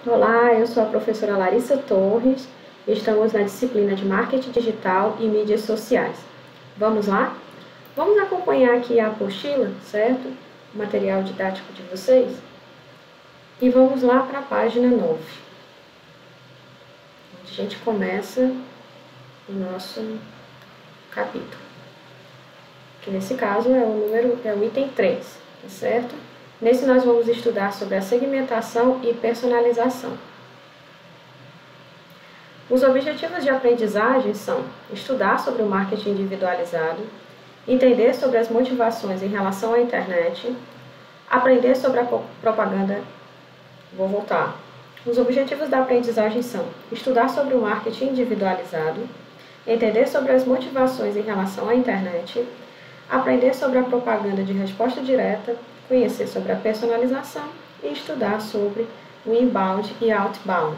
Olá, eu sou a professora Larissa Torres e estamos na disciplina de Marketing Digital e Mídias Sociais. Vamos lá? Vamos acompanhar aqui a apostila, certo? O material didático de vocês. E vamos lá para a página 9, onde a gente começa o nosso capítulo. Que nesse caso é o item 3, tá certo? Nesse nós vamos estudar sobre a segmentação e personalização. Os objetivos de aprendizagem são estudar sobre o marketing individualizado, entender sobre as motivações em relação à internet, aprender sobre a propaganda. Vou voltar. Os objetivos da aprendizagem são estudar sobre o marketing individualizado, entender sobre as motivações em relação à internet, aprender sobre a propaganda de resposta direta, conhecer sobre a personalização e estudar sobre o inbound e outbound.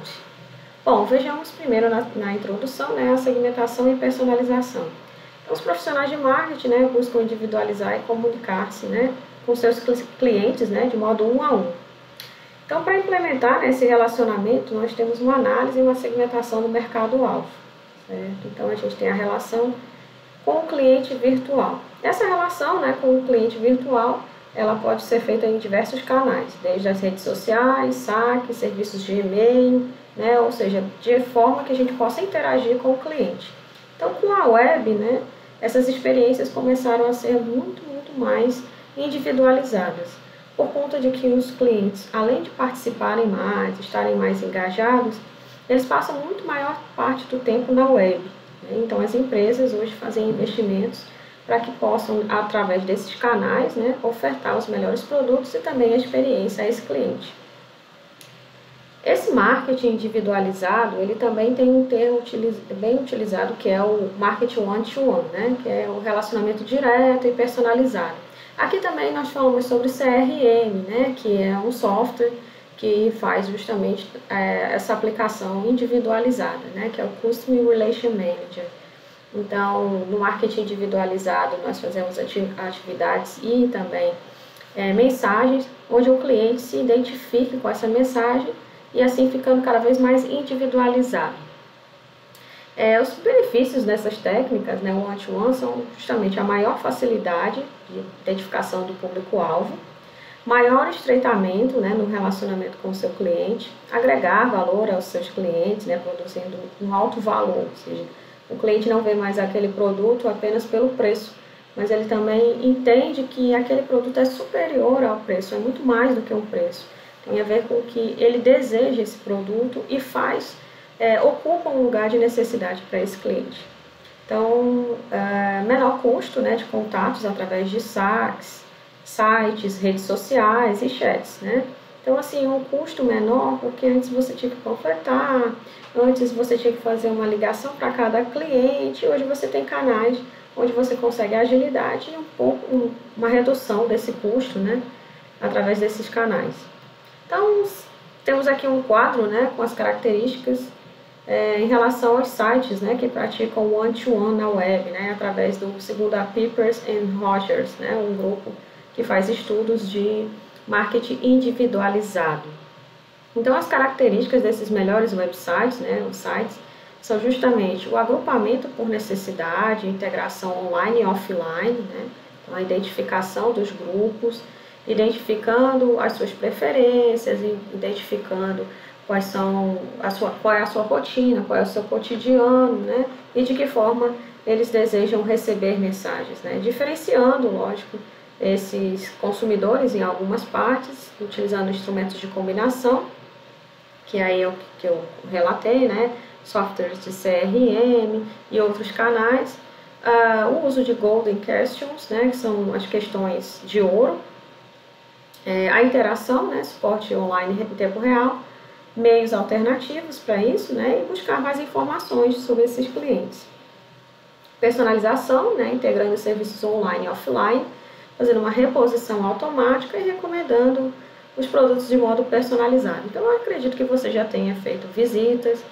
Bom, vejamos primeiro na introdução, a segmentação e personalização. Então, os profissionais de marketing buscam individualizar e comunicar-se com seus clientes de modo 1 a 1. Então, para implementar esse relacionamento, nós temos uma análise e uma segmentação do mercado-alvo. Então, a gente tem a relação com o cliente virtual. Essa relação com o cliente virtual, ela pode ser feita em diversos canais, desde as redes sociais, saques, serviços de e-mail, ou seja, de forma que a gente possa interagir com o cliente. Então, com a web, essas experiências começaram a ser muito mais individualizadas, por conta de que os clientes, além de participarem mais, estarem mais engajados, eles passam muito maior parte do tempo na web. Então, as empresas hoje fazem investimentos para que possam, através desses canais, ofertar os melhores produtos e também a experiência a esse cliente. Esse marketing individualizado, ele também tem um termo bem utilizado, que é o marketing one-to-one, que é o relacionamento direto e personalizado. Aqui também nós falamos sobre CRM, que é um software que faz justamente essa aplicação individualizada, que é o Customer Relation Manager. Então, no marketing individualizado, nós fazemos atividades e também mensagens, onde o cliente se identifique com essa mensagem e assim ficando cada vez mais individualizado. Os benefícios dessas técnicas, o one-to-one, são justamente a maior facilidade de identificação do público-alvo, maior estreitamento no relacionamento com o seu cliente, agregar valor aos seus clientes, produzindo um alto valor, ou seja, o cliente não vê mais aquele produto apenas pelo preço, mas ele também entende que aquele produto é superior ao preço, é muito mais do que um preço. Tem a ver com que ele deseja esse produto e ocupa um lugar de necessidade para esse cliente. Então, menor custo de contatos através de saques, sites, redes sociais e chats, Então, assim, um custo menor, porque antes você tinha que panfletar, antes você tinha que fazer uma ligação para cada cliente, hoje você tem canais onde você consegue agilidade e uma redução desse custo, através desses canais. Então, temos aqui um quadro, com as características em relação aos sites, que praticam one-to-one na web, através segundo a Peppers and Rogers, um grupo que faz estudos de marketing individualizado. Então, as características desses melhores websites, os sites, são justamente o agrupamento por necessidade, integração online e offline, então a identificação dos grupos, identificando as suas preferências, identificando qual é a sua rotina, qual é o seu cotidiano, e de que forma eles desejam receber mensagens, diferenciando, lógico, esses consumidores em algumas partes, utilizando instrumentos de combinação, que aí é o que eu relatei, softwares de CRM e outros canais, o uso de Golden Questions, que são as questões de ouro, a interação, suporte online em tempo real, meios alternativos para isso, e buscar mais informações sobre esses clientes. Personalização, integrando serviços online e offline, fazendo uma reposição automática e recomendando os produtos de modo personalizado. Então, eu acredito que você já tenha feito visitas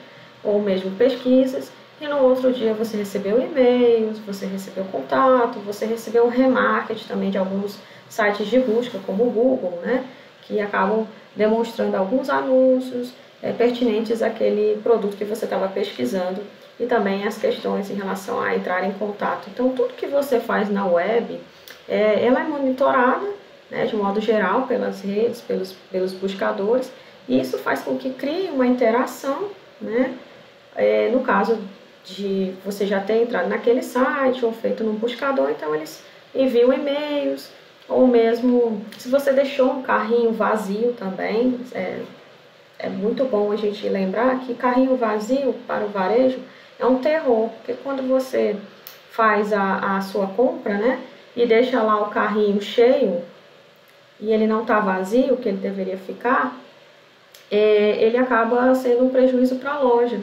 ou mesmo pesquisas e no outro dia você recebeu e-mails, você recebeu contato, você recebeu um remarketing também de alguns sites de busca, como o Google, que acabam demonstrando alguns anúncios pertinentes àquele produto que você estava pesquisando e também as questões em relação a entrar em contato. Então, tudo que você faz na web, ela é monitorada, né, de modo geral, pelas redes, pelos buscadores, e isso faz com que crie uma interação, né, no caso de você já ter entrado naquele site ou feito num buscador, então eles enviam e-mails, ou mesmo se você deixou um carrinho vazio também, é muito bom a gente lembrar que carrinho vazio para o varejo é um terror, porque quando você faz a sua compra, né, e deixa lá o carrinho cheio e ele não está vazio, que ele deveria ficar, ele acaba sendo um prejuízo para a loja,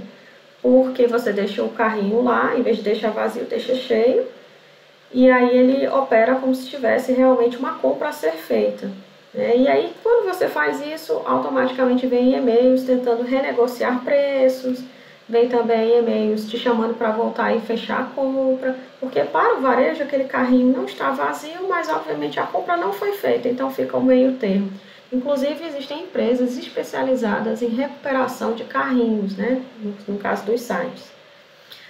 porque você deixou o carrinho lá, em vez de deixar vazio, deixa cheio, e aí ele opera como se tivesse realmente uma compra a ser feita. E aí, quando você faz isso, automaticamente vem e-mails tentando renegociar preços, vem também e-mails te chamando para voltar e fechar a compra, porque para o varejo aquele carrinho não está vazio, mas obviamente a compra não foi feita, então fica o meio termo. Inclusive, existem empresas especializadas em recuperação de carrinhos, né, no caso dos sites.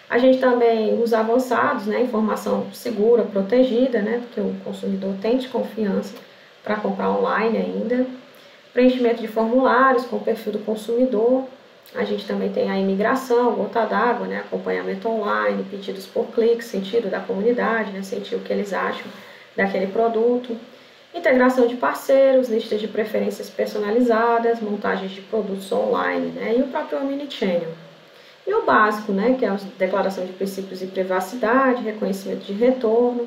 A gente também, os avançados, né, informação segura, protegida, né, porque o consumidor tem desconfiança para comprar online ainda. Preenchimento de formulários com o perfil do consumidor. A gente também tem a imigração, gota d'água, né, acompanhamento online, pedidos por clique, sentido da comunidade, né, sentir o que eles acham daquele produto. Integração de parceiros, listas de preferências personalizadas, montagens de produtos online, né, e o próprio Omnichannel. E o básico, né, que é a declaração de princípios de privacidade, reconhecimento de retorno,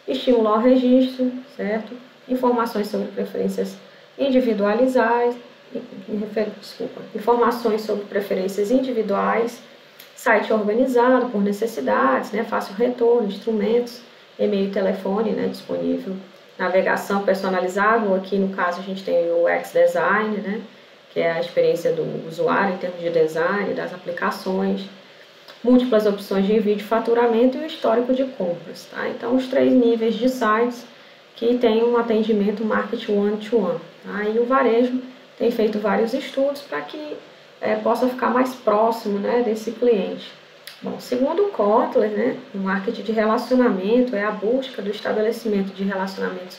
estímulo ao registro, certo? Informações sobre preferências individualizadas, informações sobre preferências individuais, site organizado por necessidades, né, fácil retorno, instrumentos, e-mail e telefone, né, disponível, navegação personalizável, aqui no caso a gente tem o UX Design, né, que é a experiência do usuário em termos de design, das aplicações, múltiplas opções de envio de faturamento e o histórico de compras. Tá? Então, os 3 níveis de sites que tem um atendimento marketing one-to-one. Tá? E o varejo tem feito vários estudos para que possa ficar mais próximo, né, desse cliente. Bom, segundo o Kotler, né, o marketing de relacionamento é a busca do estabelecimento de relacionamentos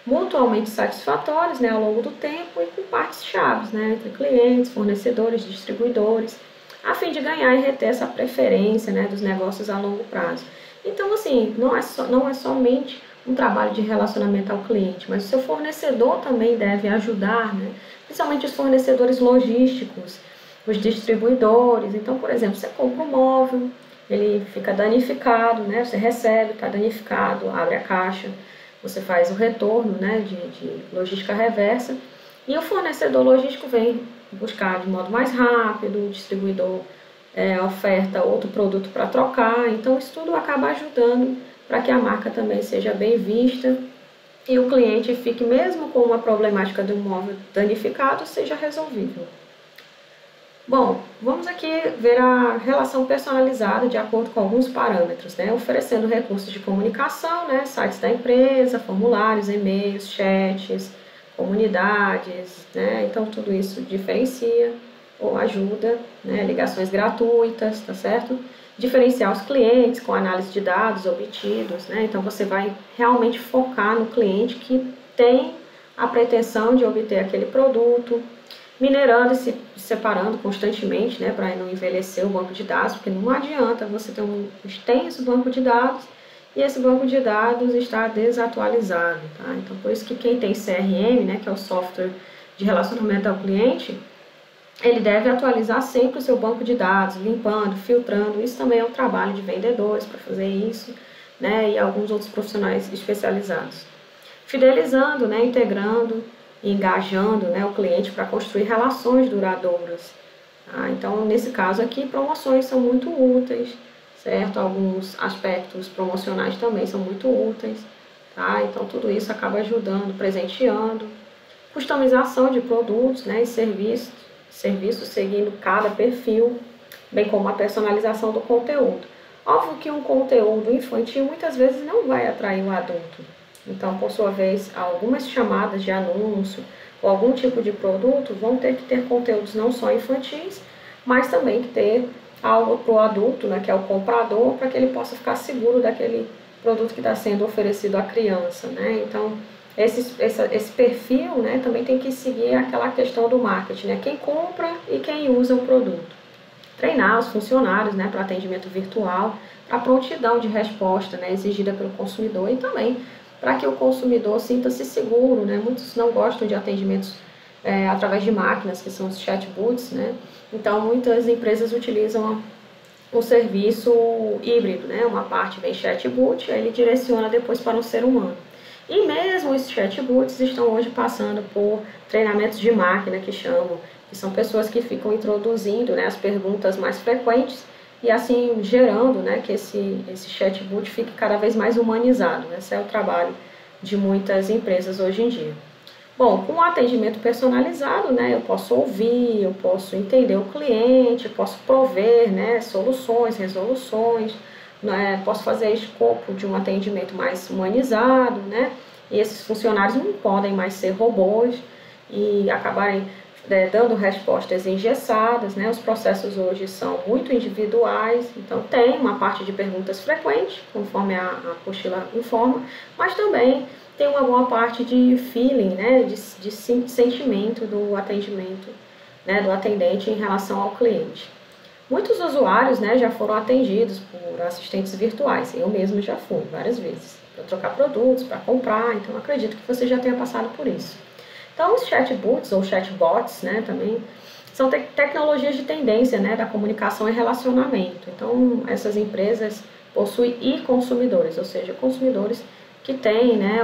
mutuamente satisfatórios, né, ao longo do tempo e com partes-chave, né, entre clientes, fornecedores, distribuidores, a fim de ganhar e reter essa preferência, né, dos negócios a longo prazo. Então, assim, não é somente um trabalho de relacionamento ao cliente, mas o seu fornecedor também deve ajudar, né, principalmente os fornecedores logísticos, os distribuidores. Então, por exemplo, você compra um móvel, ele fica danificado, né, você recebe, está danificado, abre a caixa, você faz o retorno, né, de logística reversa, e o fornecedor logístico vem buscar de modo mais rápido, o distribuidor oferta outro produto para trocar, então isso tudo acaba ajudando para que a marca também seja bem vista e o cliente fique, mesmo com uma problemática do móvel danificado, seja resolvível. Bom, vamos aqui ver a relação personalizada de acordo com alguns parâmetros, né? Oferecendo recursos de comunicação, né? Sites da empresa, formulários, e-mails, chats, comunidades, né? Então tudo isso diferencia ou ajuda, né? Ligações gratuitas, tá certo? Diferenciar os clientes com análise de dados obtidos, né? Então você vai realmente focar no cliente que tem a pretensão de obter aquele produto, minerando e se separando constantemente, né, para não envelhecer o banco de dados, porque não adianta você ter um extenso banco de dados e esse banco de dados está desatualizado, tá? Então, por isso que quem tem CRM, né, que é o software de relacionamento ao cliente, ele deve atualizar sempre o seu banco de dados, limpando, filtrando. Isso também é um trabalho de vendedores para fazer isso, né, e alguns outros profissionais especializados. Fidelizando, né, integrando e engajando, né, o cliente para construir relações duradouras. Tá? Então, nesse caso aqui, promoções são muito úteis, certo? Alguns aspectos promocionais também são muito úteis. Tá? Então, tudo isso acaba ajudando, presenteando. Customização de produtos, né, e serviços seguindo cada perfil, bem como a personalização do conteúdo. Óbvio que um conteúdo infantil muitas vezes não vai atrair o adulto. Então, por sua vez, algumas chamadas de anúncio, ou algum tipo de produto, vão ter que ter conteúdos não só infantis, mas também que ter algo para o adulto, né, que é o comprador, para que ele possa ficar seguro daquele produto que está sendo oferecido à criança, né? Então, esse perfil, né, também tem que seguir aquela questão do marketing, né? Quem compra e quem usa o produto. Treinar os funcionários, né, para atendimento virtual, para a prontidão de resposta, né, exigida pelo consumidor e também para que o consumidor sinta-se seguro, né? Muitos não gostam de atendimentos através de máquinas, que são os chatbots, né? Então, muitas empresas utilizam um serviço híbrido, né? Uma parte vem chatbot, aí ele direciona depois para um ser humano. E mesmo os chatbots estão hoje passando por treinamentos de máquina, que chamam, que são pessoas que ficam introduzindo, né, as perguntas mais frequentes e assim gerando, né, que esse chatbot fique cada vez mais humanizado. Esse é o trabalho de muitas empresas hoje em dia. Bom, com o atendimento personalizado, né, eu posso ouvir, eu posso entender o cliente, posso prover, né, soluções, resoluções, né, posso fazer escopo de um atendimento mais humanizado, né, e esses funcionários não podem mais ser robôs e acabarem dando respostas engessadas, né, os processos hoje são muito individuais, então tem uma parte de perguntas frequentes, conforme a apostila informa, mas também tem uma boa parte de feeling, né, de sentimento do atendimento, né, do atendente em relação ao cliente. Muitos usuários, né, já foram atendidos por assistentes virtuais, eu mesmo já fui várias vezes, para trocar produtos, para comprar, então acredito que você já tenha passado por isso. Então os chatbots ou chatbots, né, também são tecnologias de tendência, né, da comunicação e relacionamento. Então essas empresas possuem e-consumidores, ou seja, consumidores que tem, né,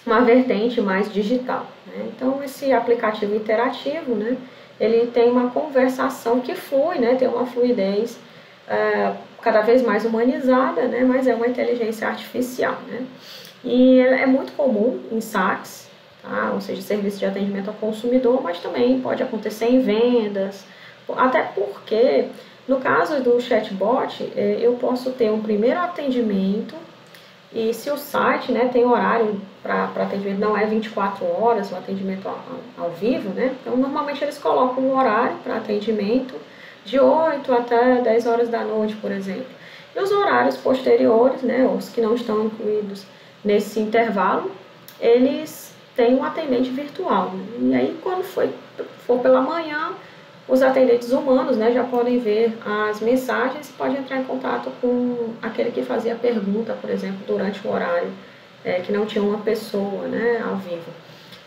uma vertente mais digital, né? Então esse aplicativo interativo, né, ele tem uma conversação que flui, né, tem uma fluidez cada vez mais humanizada, né, mas é uma inteligência artificial, né? E é muito comum em saques, tá? Ou seja, serviço de atendimento ao consumidor, mas também pode acontecer em vendas, até porque no caso do chatbot eu posso ter um primeiro atendimento. E se o site, né, tem horário para atendimento, não é 24 horas o atendimento ao vivo, né? Então, normalmente eles colocam um horário para atendimento de 8 até 10 horas da noite, por exemplo. E os horários posteriores, né, os que não estão incluídos nesse intervalo, eles têm um atendente virtual, né? E aí, quando for pela manhã, os atendentes humanos, né, já podem ver as mensagens e pode entrar em contato com aquele que fazia a pergunta, por exemplo, durante o horário que não tinha uma pessoa, né, ao vivo.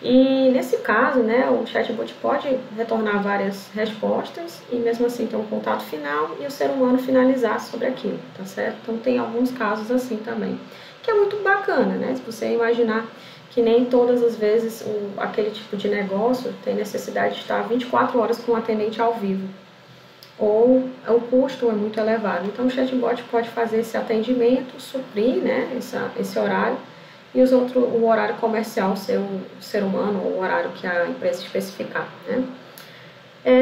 E nesse caso, né, o chatbot pode retornar várias respostas e mesmo assim ter um contato final e o ser humano finalizar sobre aquilo, tá certo? Então tem alguns casos assim também, que é muito bacana, né? Se você imaginar que nem todas as vezes aquele tipo de negócio tem necessidade de estar 24 horas com um atendente ao vivo, ou o custo é muito elevado. Então o chatbot pode fazer esse atendimento, suprir, né, esse horário, e o horário comercial ser o ser humano, ou o horário que a empresa especificar, né?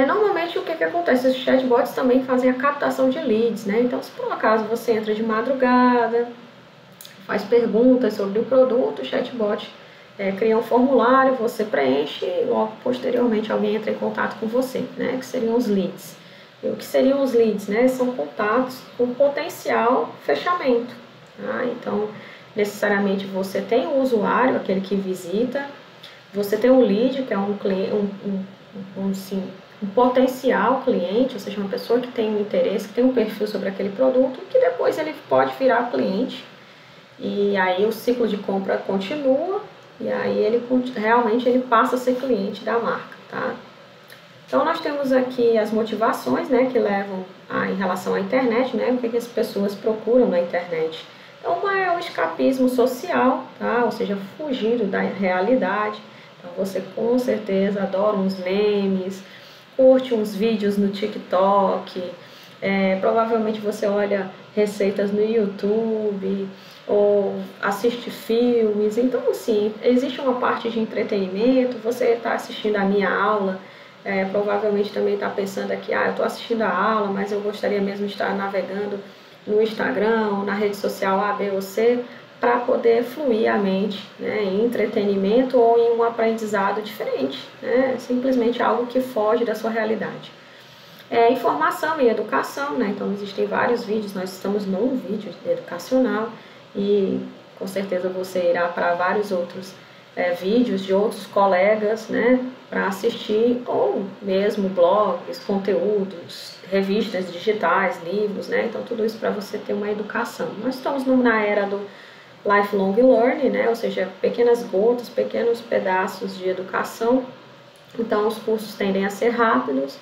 Normalmente o que acontece? Os chatbots também fazem a captação de leads, né? Então se por um acaso você entra de madrugada, faz perguntas sobre o produto, o chatbot cria um formulário, você preenche e logo posteriormente alguém entra em contato com você, né, que seriam os leads. E o que seriam os leads, né? São contatos com potencial fechamento, tá? Então, necessariamente você tem o usuário, aquele que visita, você tem o lead, que é um potencial cliente, ou seja, uma pessoa que tem um interesse, que tem um perfil sobre aquele produto, que depois ele pode virar cliente, e aí o ciclo de compra continua, e aí realmente ele passa a ser cliente da marca, tá? Então nós temos aqui as motivações, né, que levam em relação à internet, né, o que as pessoas procuram na internet. Então uma é o escapismo social, tá? Ou seja, fugindo da realidade. Então você com certeza adora uns memes, curte uns vídeos no TikTok, provavelmente você olha receitas no YouTube, ou assiste filmes. Então, assim, existe uma parte de entretenimento, você está assistindo a minha aula, provavelmente também está pensando aqui, eu estou assistindo a aula, mas eu gostaria mesmo de estar navegando no Instagram, ou na rede social A, B ou C. para poder fluir a mente, né, em entretenimento ou em um aprendizado diferente, né, simplesmente algo que foge da sua realidade. Informação e educação, né, então existem vários vídeos, nós estamos num vídeo educacional e com certeza você irá para vários outros vídeos de outros colegas, né, para assistir, ou mesmo blogs, conteúdos, revistas digitais, livros, né, então tudo isso para você ter uma educação. Nós estamos na era do lifelong learning, né, ou seja, pequenas gotas, pequenos pedaços de educação, então os cursos tendem a ser rápidos,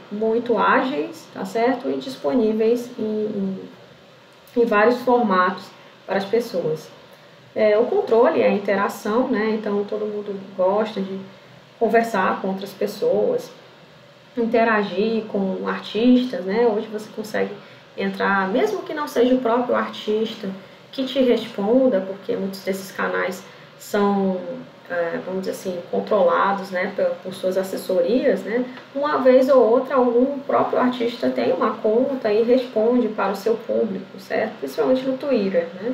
muito ágeis, tá certo? E disponíveis em vários formatos para as pessoas. O controle é a interação, né? Então todo mundo gosta de conversar com outras pessoas, interagir com artistas, né? Hoje você consegue entrar, mesmo que não seja o próprio artista que te responda, porque muitos desses canais são, vamos dizer assim, controlados, né, por suas assessorias, né? Uma vez ou outra, algum próprio artista tem uma conta e responde para o seu público, certo? Principalmente no Twitter, né?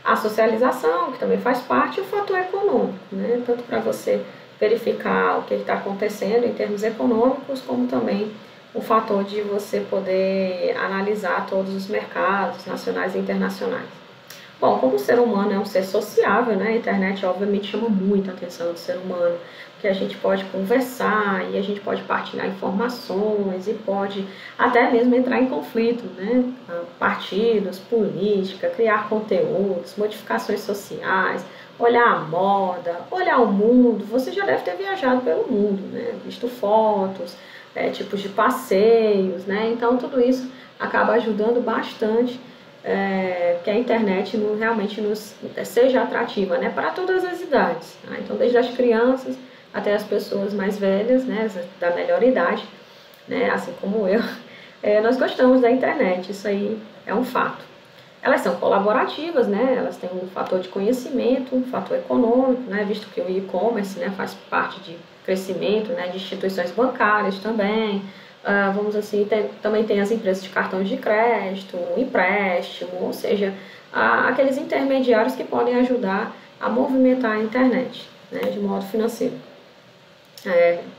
A socialização, que também faz parte, e o fator econômico, né? Tanto para você verificar o que está acontecendo em termos econômicos, como também o fator de você poder analisar todos os mercados nacionais e internacionais. Bom, como o ser humano é um ser sociável, né, a internet obviamente chama muita atenção do ser humano, que a gente pode conversar e a gente pode partilhar informações e pode até mesmo entrar em conflito, né, partidos, política, criar conteúdos, modificações sociais, olhar a moda, olhar o mundo. Você já deve ter viajado pelo mundo, né, visto fotos, tipos de passeios, né, então tudo isso acaba ajudando bastante que a internet realmente seja atrativa, né, para todas as idades, tá? Então desde as crianças até as pessoas mais velhas, né, da melhor idade, né, assim como eu, nós gostamos da internet, isso aí é um fato. Elas são colaborativas, né, elas têm um fator de conhecimento, um fator econômico, né, visto que o e-commerce, né, faz parte de crescimento, né, de instituições bancárias também. Vamos assim, também tem as empresas de cartão de crédito, empréstimo, ou seja, aqueles intermediários que podem ajudar a movimentar a internet, né, de modo financeiro.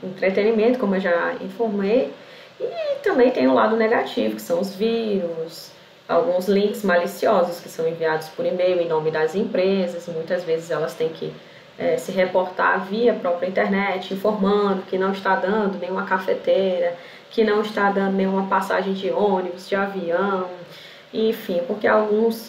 Entretenimento, como eu já informei, e também tem o lado negativo, que são os vírus, alguns links maliciosos que são enviados por e-mail em nome das empresas, muitas vezes elas têm que se reportar via própria internet, informando que não está dando nenhuma cafeteira, que não está dando nenhuma passagem de ônibus, de avião, enfim, porque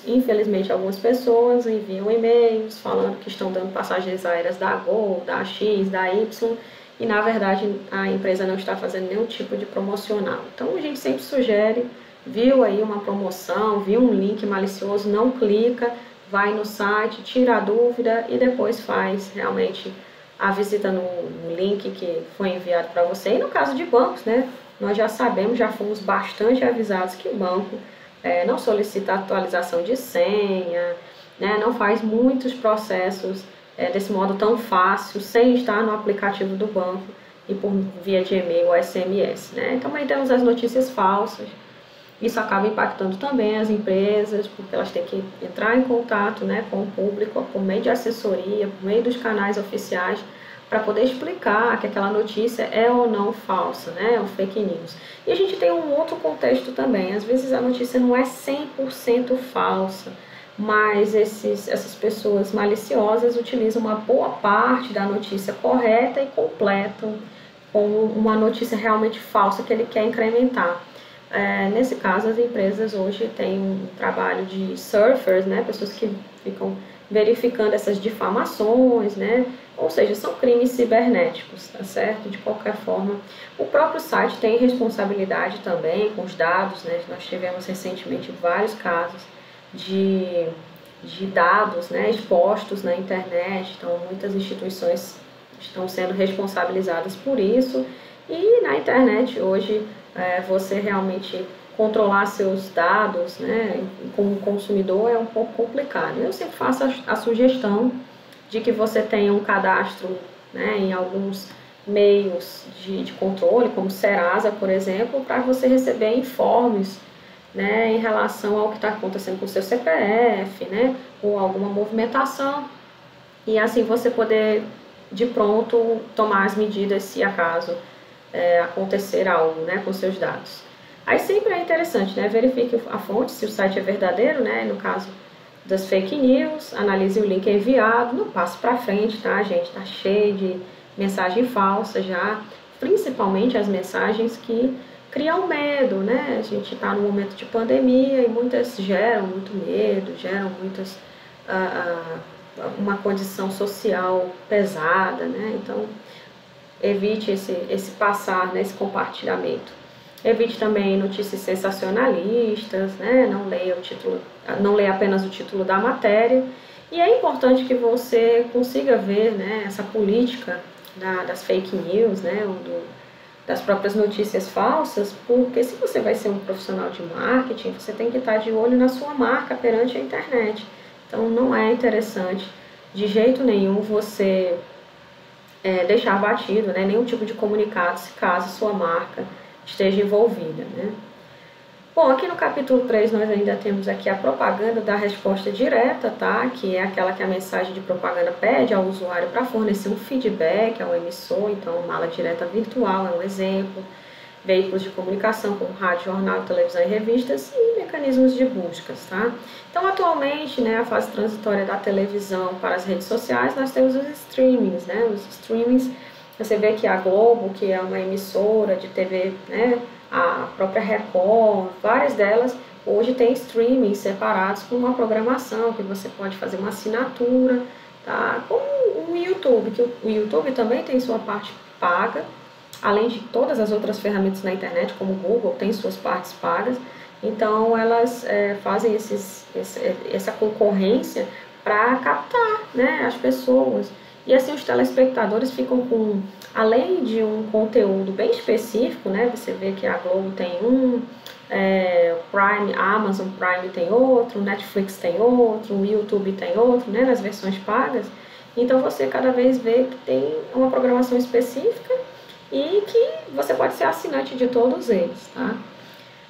infelizmente algumas pessoas enviam e-mails falando que estão dando passagens aéreas da Gol, da X, da Y, e na verdade a empresa não está fazendo nenhum tipo de promocional. Então a gente sempre sugere, viu aí uma promoção, viu um link malicioso, não clica, vai no site, tira a dúvida e depois faz realmente a visita no link que foi enviado para você. E no caso de bancos, né, nós já sabemos, já fomos bastante avisados que o banco não solicita atualização de senha, né, não faz muitos processos desse modo tão fácil, sem estar no aplicativo do banco e por via de e-mail ou SMS, né. Então aí temos as notícias falsas. Isso acaba impactando também as empresas, porque elas têm que entrar em contato, né, com o público por meio de assessoria, por meio dos canais oficiais, para poder explicar que aquela notícia é ou não falsa, né, é um fake news. E a gente tem um outro contexto também, às vezes a notícia não é 100% falsa, mas essas pessoas maliciosas utilizam uma boa parte da notícia correta e completam com uma notícia realmente falsa que ele quer incrementar. Nesse caso, as empresas hoje têm um trabalho de surfers, né, pessoas que ficam verificando essas difamações, né, ou seja, são crimes cibernéticos, tá certo? De qualquer forma, o próprio site tem responsabilidade também com os dados, né, nós tivemos recentemente vários casos de dados, né, expostos na internet, então muitas instituições estão sendo responsabilizadas por isso, e na internet hoje você realmente controlar seus dados, né, como consumidor é um pouco complicado. Eu sempre faço a sugestão de que você tenha um cadastro, né, em alguns meios de controle, como Serasa, por exemplo, para você receber informes, né, em relação ao que está acontecendo com o seu CPF, né, ou alguma movimentação, e assim você poder de pronto tomar as medidas se acaso acontecer algo, né, com seus dados. Aí sempre é interessante, né, verifique a fonte, se o site é verdadeiro, né, no caso das fake news, analise o link enviado, não passe para frente, tá, gente, tá cheio de mensagem falsa já, principalmente as mensagens que criam medo, né, a gente está num momento de pandemia e muitas geram muito medo, geram muitas, uma condição social pesada, né, então evite esse passar, né, esse compartilhamento. Evite também notícias sensacionalistas, né? Não leia apenas o título da matéria. E é importante que você consiga ver, né, essa política das fake news, né, das próprias notícias falsas, porque se você vai ser um profissional de marketing, você tem que estar de olho na sua marca perante a internet. Então não é interessante de jeito nenhum você deixar batido, né, nenhum tipo de comunicado se caso sua marca esteja envolvida, né? Bom, aqui no capítulo 3 nós ainda temos aqui a propaganda da resposta direta, tá? Que é aquela que a mensagem de propaganda pede ao usuário para fornecer um feedback ao emissor, então mala direta virtual é um exemplo, veículos de comunicação como rádio, jornal, televisão e revistas e mecanismos de buscas, tá? Então atualmente, né, a fase transitória da televisão para as redes sociais, nós temos os streamings, né? Os streamings, você vê que a Globo, que é uma emissora de TV, né, a própria Record, várias delas hoje têm streamings separados com uma programação que você pode fazer uma assinatura, tá? Como o YouTube, que o YouTube também tem sua parte paga, além de todas as outras ferramentas na internet, como o Google, tem suas partes pagas, então elas fazem essa concorrência para captar, né, as pessoas. E assim os telespectadores ficam com, além de um conteúdo bem específico, né, você vê que a Globo tem Prime, a Amazon Prime tem outro, Netflix tem outro, o YouTube tem outro, né, nas versões pagas. Então você cada vez vê que tem uma programação específica e que você pode ser assinante de todos eles, tá?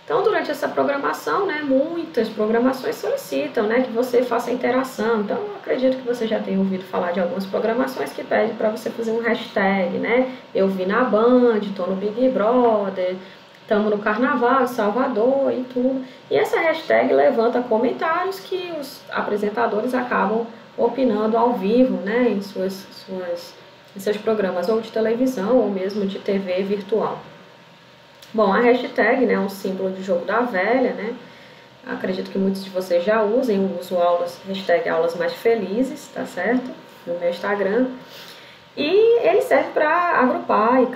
Então, durante essa programação, né, muitas programações solicitam, né, que você faça interação. Então, eu acredito que você já tenha ouvido falar de algumas programações que pedem para você fazer um hashtag, né? Eu vi na Band, estou no Big Brother, estamos no Carnaval de Salvador e tudo. E essa hashtag levanta comentários que os apresentadores acabam opinando ao vivo, né, em seus programas ou de televisão ou mesmo de TV virtual. Bom, a hashtag, né, é um símbolo de jogo da velha, né? Acredito que muitos de vocês já usem, eu uso hashtag aulas mais felizes, tá certo? No meu Instagram. E ele serve para agrupar e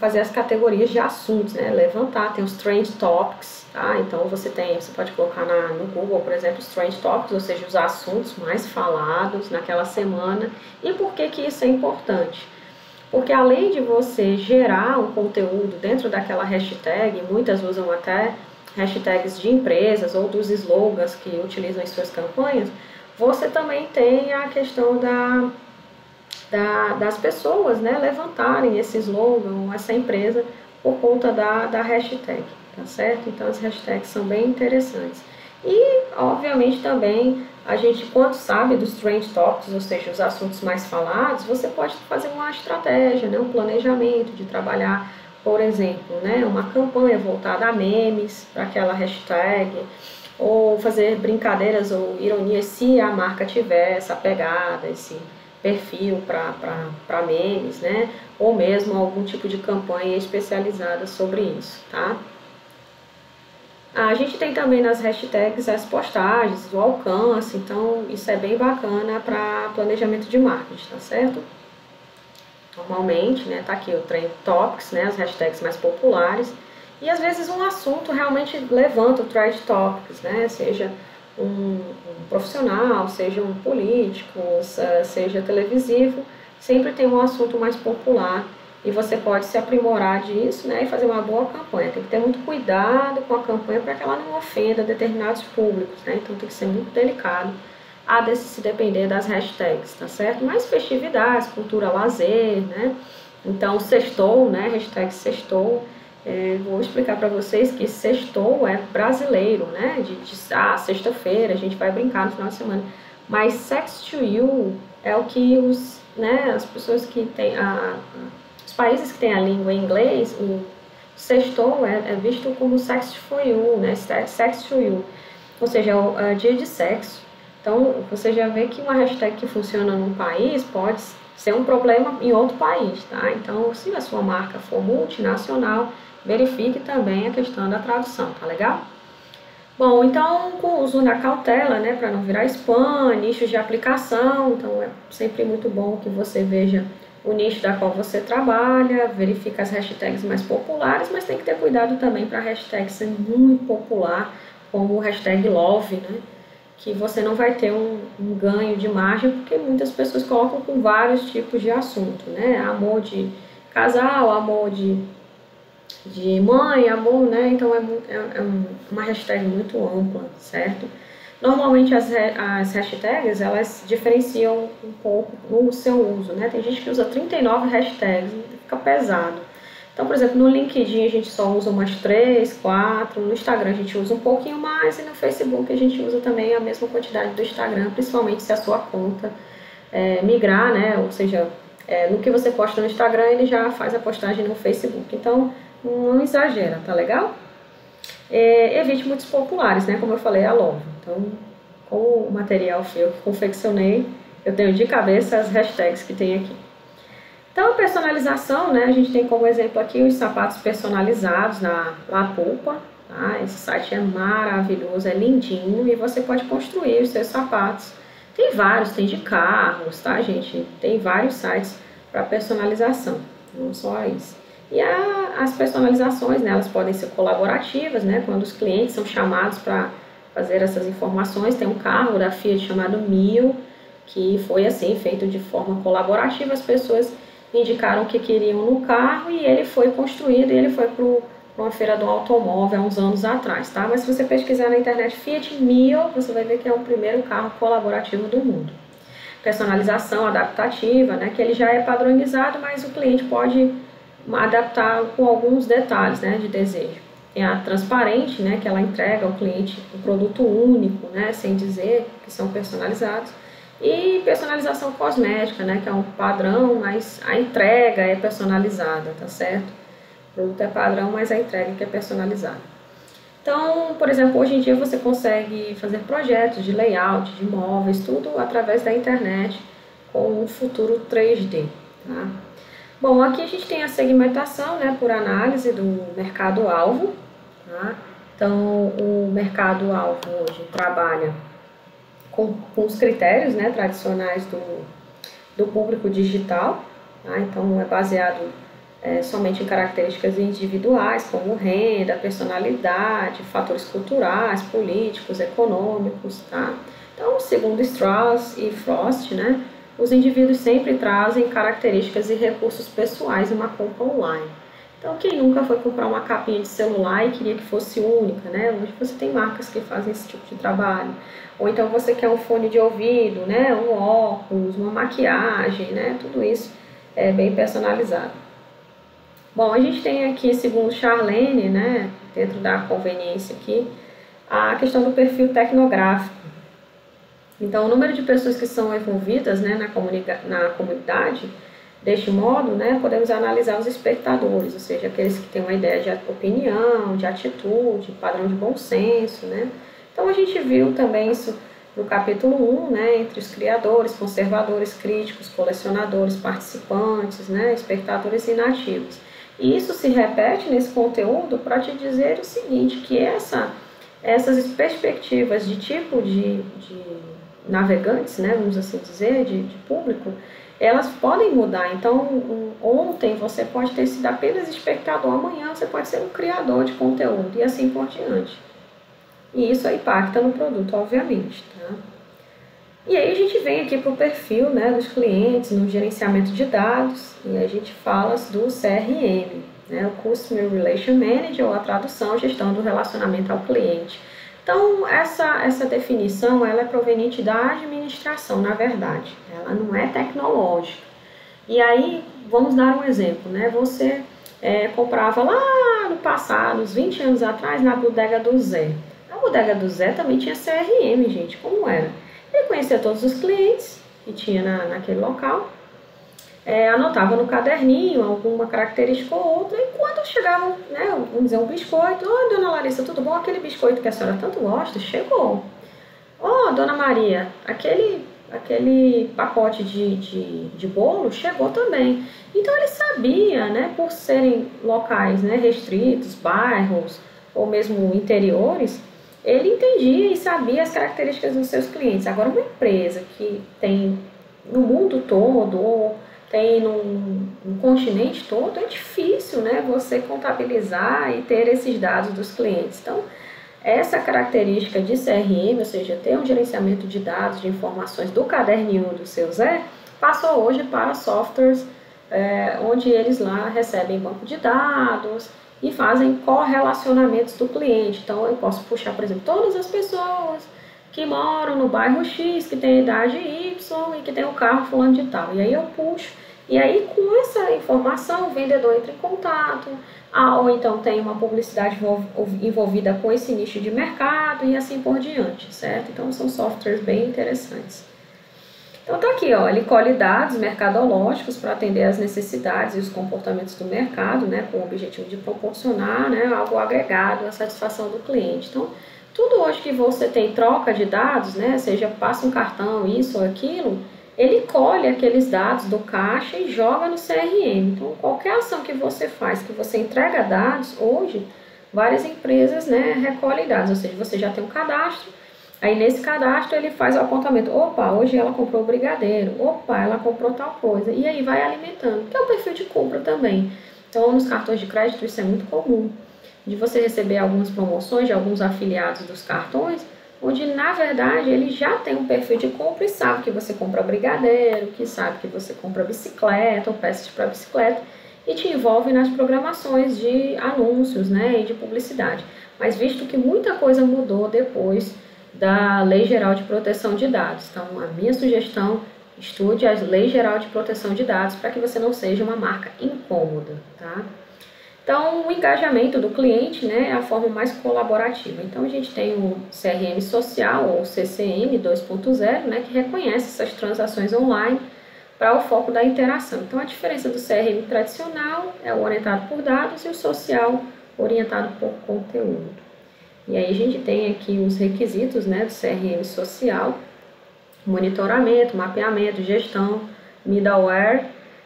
fazer as categorias de assuntos, né? Levantar, tem os Trend Topics, tá? Então você pode colocar no Google, por exemplo, os Trend Topics, ou seja, os assuntos mais falados naquela semana. E por que que isso é importante? Porque além de você gerar um conteúdo dentro daquela hashtag, muitas usam até hashtags de empresas ou dos slogans que utilizam em suas campanhas, você também tem a questão das pessoas, né, levantarem esse slogan, essa empresa, por conta da hashtag, tá certo? Então as hashtags são bem interessantes. E, obviamente, também a gente, quando sabe dos trend topics, ou seja, os assuntos mais falados, você pode fazer uma estratégia, né, um planejamento de trabalhar, por exemplo, né, uma campanha voltada a memes para aquela hashtag, ou fazer brincadeiras ou ironias se a marca tiver essa pegada, esse perfil para memes, né, ou mesmo algum tipo de campanha especializada sobre isso, tá? A gente tem também nas hashtags as postagens, o alcance, então isso é bem bacana para planejamento de marketing, tá certo? Normalmente, né, tá aqui o Trend Topics, né, as hashtags mais populares, e às vezes um assunto realmente levanta o Trend Topics, né, seja um profissional, seja um político, seja televisivo, sempre tem um assunto mais popular. E você pode se aprimorar disso, né, e fazer uma boa campanha. Tem que ter muito cuidado com a campanha para que ela não ofenda determinados públicos, né? Então tem que ser muito delicado se depender das hashtags, tá certo? Mais festividades, cultura, lazer, né? Então sextou, né, hashtag sextou, Vou explicar para vocês que sextou é brasileiro, né? Sexta-feira, a gente vai brincar no final de semana. Mas sex to you é o que as pessoas que têm, os países que têm a língua em inglês, o sextou é visto como sex for you, né? Sex to you, ou seja, é o dia de sexo. Então, você já vê que uma hashtag que funciona num país pode ser um problema em outro país, tá? Então, se a sua marca for multinacional, verifique também a questão da tradução, tá legal? Bom, então, com o uso da cautela, né, para não virar spam, nichos de aplicação, então é sempre muito bom que você veja o nicho da qual você trabalha, verifica as hashtags mais populares, mas tem que ter cuidado também para hashtag ser muito popular, como o hashtag love, né, que você não vai ter um ganho de margem, porque muitas pessoas colocam com vários tipos de assunto, né, amor de casal, amor de mãe, amor, né? Então é uma hashtag muito ampla, certo? Normalmente as hashtags, elas diferenciam um pouco no seu uso, né? Tem gente que usa 39 hashtags, fica pesado. Então, por exemplo, no LinkedIn a gente só usa umas 3, 4, no Instagram a gente usa um pouquinho mais e no Facebook a gente usa também a mesma quantidade do Instagram, principalmente se a sua conta migrar, né? Ou seja, no que você posta no Instagram ele já faz a postagem no Facebook. Então, não exagera, tá legal? Evite muitos populares, né? Como eu falei, a Love. Então, com o material que eu confeccionei, eu tenho de cabeça as hashtags que tem aqui. Então, a personalização, né? A gente tem como exemplo aqui os sapatos personalizados na La Pulpa. Tá? Esse site é maravilhoso, é lindinho e você pode construir os seus sapatos. Tem vários, tem de carros, tá, gente? Tem vários sites para personalização, não só isso. E as personalizações, né, elas podem ser colaborativas, né, quando os clientes são chamados para fazer essas informações. Tem um carro da Fiat chamado Mio, que foi assim, feito de forma colaborativa. As pessoas indicaram o que queriam no carro e ele foi construído e ele foi para uma feira do automóvel há uns anos atrás, tá? Mas se você pesquisar na internet Fiat Mio, você vai ver que é o primeiro carro colaborativo do mundo. Personalização adaptativa, né, que ele já é padronizado, mas o cliente pode adaptar com alguns detalhes, né, de desejo. Tem a transparente, né, que ela entrega ao cliente um produto único, né, sem dizer que são personalizados. E personalização cosmética, né, que é um padrão, mas a entrega é personalizada, tá certo? O produto é padrão, mas a entrega que é personalizada. Então, por exemplo, hoje em dia você consegue fazer projetos de layout, de móveis, tudo através da internet com um futuro 3D, tá? Bom, aqui a gente tem a segmentação, né, por análise do mercado-alvo, tá? Então, o mercado-alvo hoje trabalha com os critérios, né, tradicionais do público digital, tá? Então, é baseado somente em características individuais, como renda, personalidade, fatores culturais, políticos, econômicos, tá? Então, segundo Strauss e Frost, né, os indivíduos sempre trazem características e recursos pessoais em uma compra online. Então, quem nunca foi comprar uma capinha de celular e queria que fosse única, né? Hoje você tem marcas que fazem esse tipo de trabalho. Ou então você quer um fone de ouvido, né? Um óculos, uma maquiagem, né? Tudo isso é bem personalizado. Bom, a gente tem aqui, segundo Charlene, né? Dentro da conveniência aqui, a questão do perfil tecnográfico. Então, o número de pessoas que são envolvidas, né, na comunidade, deste modo, né, podemos analisar os espectadores, ou seja, aqueles que têm uma ideia de opinião, de atitude, padrão de bom senso, né. Então, a gente viu também isso no capítulo 1, né, entre os criadores, conservadores, críticos, colecionadores, participantes, né, espectadores e nativos. E isso se repete nesse conteúdo para te dizer o seguinte, que essas perspectivas de tipo de navegantes, né, vamos assim dizer, de público, elas podem mudar. Então, ontem você pode ter sido apenas espectador, amanhã você pode ser um criador de conteúdo e assim por diante. E isso impacta no produto, obviamente, tá? E aí a gente vem aqui para o perfil, né, dos clientes, no gerenciamento de dados, e a gente fala do CRM, né, o Customer Relation Manager, ou a tradução, gestão do relacionamento ao cliente. Então, essa definição, ela é proveniente da administração, na verdade, ela não é tecnológica. E aí, vamos dar um exemplo, né? Você comprava lá no passado, uns 20 anos atrás, na bodega do Zé. A bodega do Zé também tinha CRM, gente, como era? Ele conhecia todos os clientes que tinha naquele local, anotava no caderninho alguma característica ou outra, e quando chegava, né, vamos dizer, um biscoito, "Oi, dona Larissa, tudo bom? Aquele biscoito que a senhora tanto gosta, chegou. Ó, dona Maria, aquele pacote de bolo chegou também." Então ele sabia, né, por serem locais, né, restritos, bairros ou mesmo interiores, ele entendia e sabia as características dos seus clientes. Agora, uma empresa que tem no mundo todo, ou tem no continente todo, é difícil, né, você contabilizar e ter esses dados dos clientes. Então, essa característica de CRM, ou seja, ter um gerenciamento de dados, de informações do caderninho do seu Zé, passou hoje para softwares onde eles lá recebem banco de dados e fazem correlacionamentos do cliente. Então, eu posso puxar, por exemplo, todas as pessoas que moram no bairro X, que tem a idade Y e que tem o carro fulano de tal. E aí eu puxo, e aí com essa informação o vendedor entra em contato, ou então tem uma publicidade envolvida com esse nicho de mercado e assim por diante, certo? Então são softwares bem interessantes. Então tá aqui, ó, ele colhe dados mercadológicos para atender às necessidades e os comportamentos do mercado, né, com o objetivo de proporcionar, né, algo agregado à satisfação do cliente. Então, tudo hoje que você tem troca de dados, né, seja passa um cartão, isso ou aquilo, ele colhe aqueles dados do caixa e joga no CRM. Então, qualquer ação que você faz, que você entrega dados, hoje, várias empresas, né, recolhem dados, ou seja, você já tem um cadastro, aí nesse cadastro ele faz o apontamento, opa, hoje ela comprou brigadeiro, opa, ela comprou tal coisa, e aí vai alimentando, que é o perfil de compra também. Então, nos cartões de crédito isso é muito comum, de você receber algumas promoções de alguns afiliados dos cartões, onde na verdade ele já tem um perfil de compra e sabe que você compra brigadeiro, que sabe que você compra bicicleta ou peças para bicicleta e te envolve nas programações de anúncios, né, e de publicidade. Mas visto que muita coisa mudou depois da Lei Geral de Proteção de Dados, então a minha sugestão, estude a Lei Geral de Proteção de Dados para que você não seja uma marca incômoda, tá? Então, o engajamento do cliente, né, é a forma mais colaborativa. Então, a gente tem o CRM social, ou CCM 2.0, né, que reconhece essas transações online para o foco da interação. Então, a diferença do CRM tradicional é o orientado por dados e o social orientado por conteúdo. E aí, a gente tem aqui os requisitos, né, do CRM social: monitoramento, mapeamento, gestão, middleware,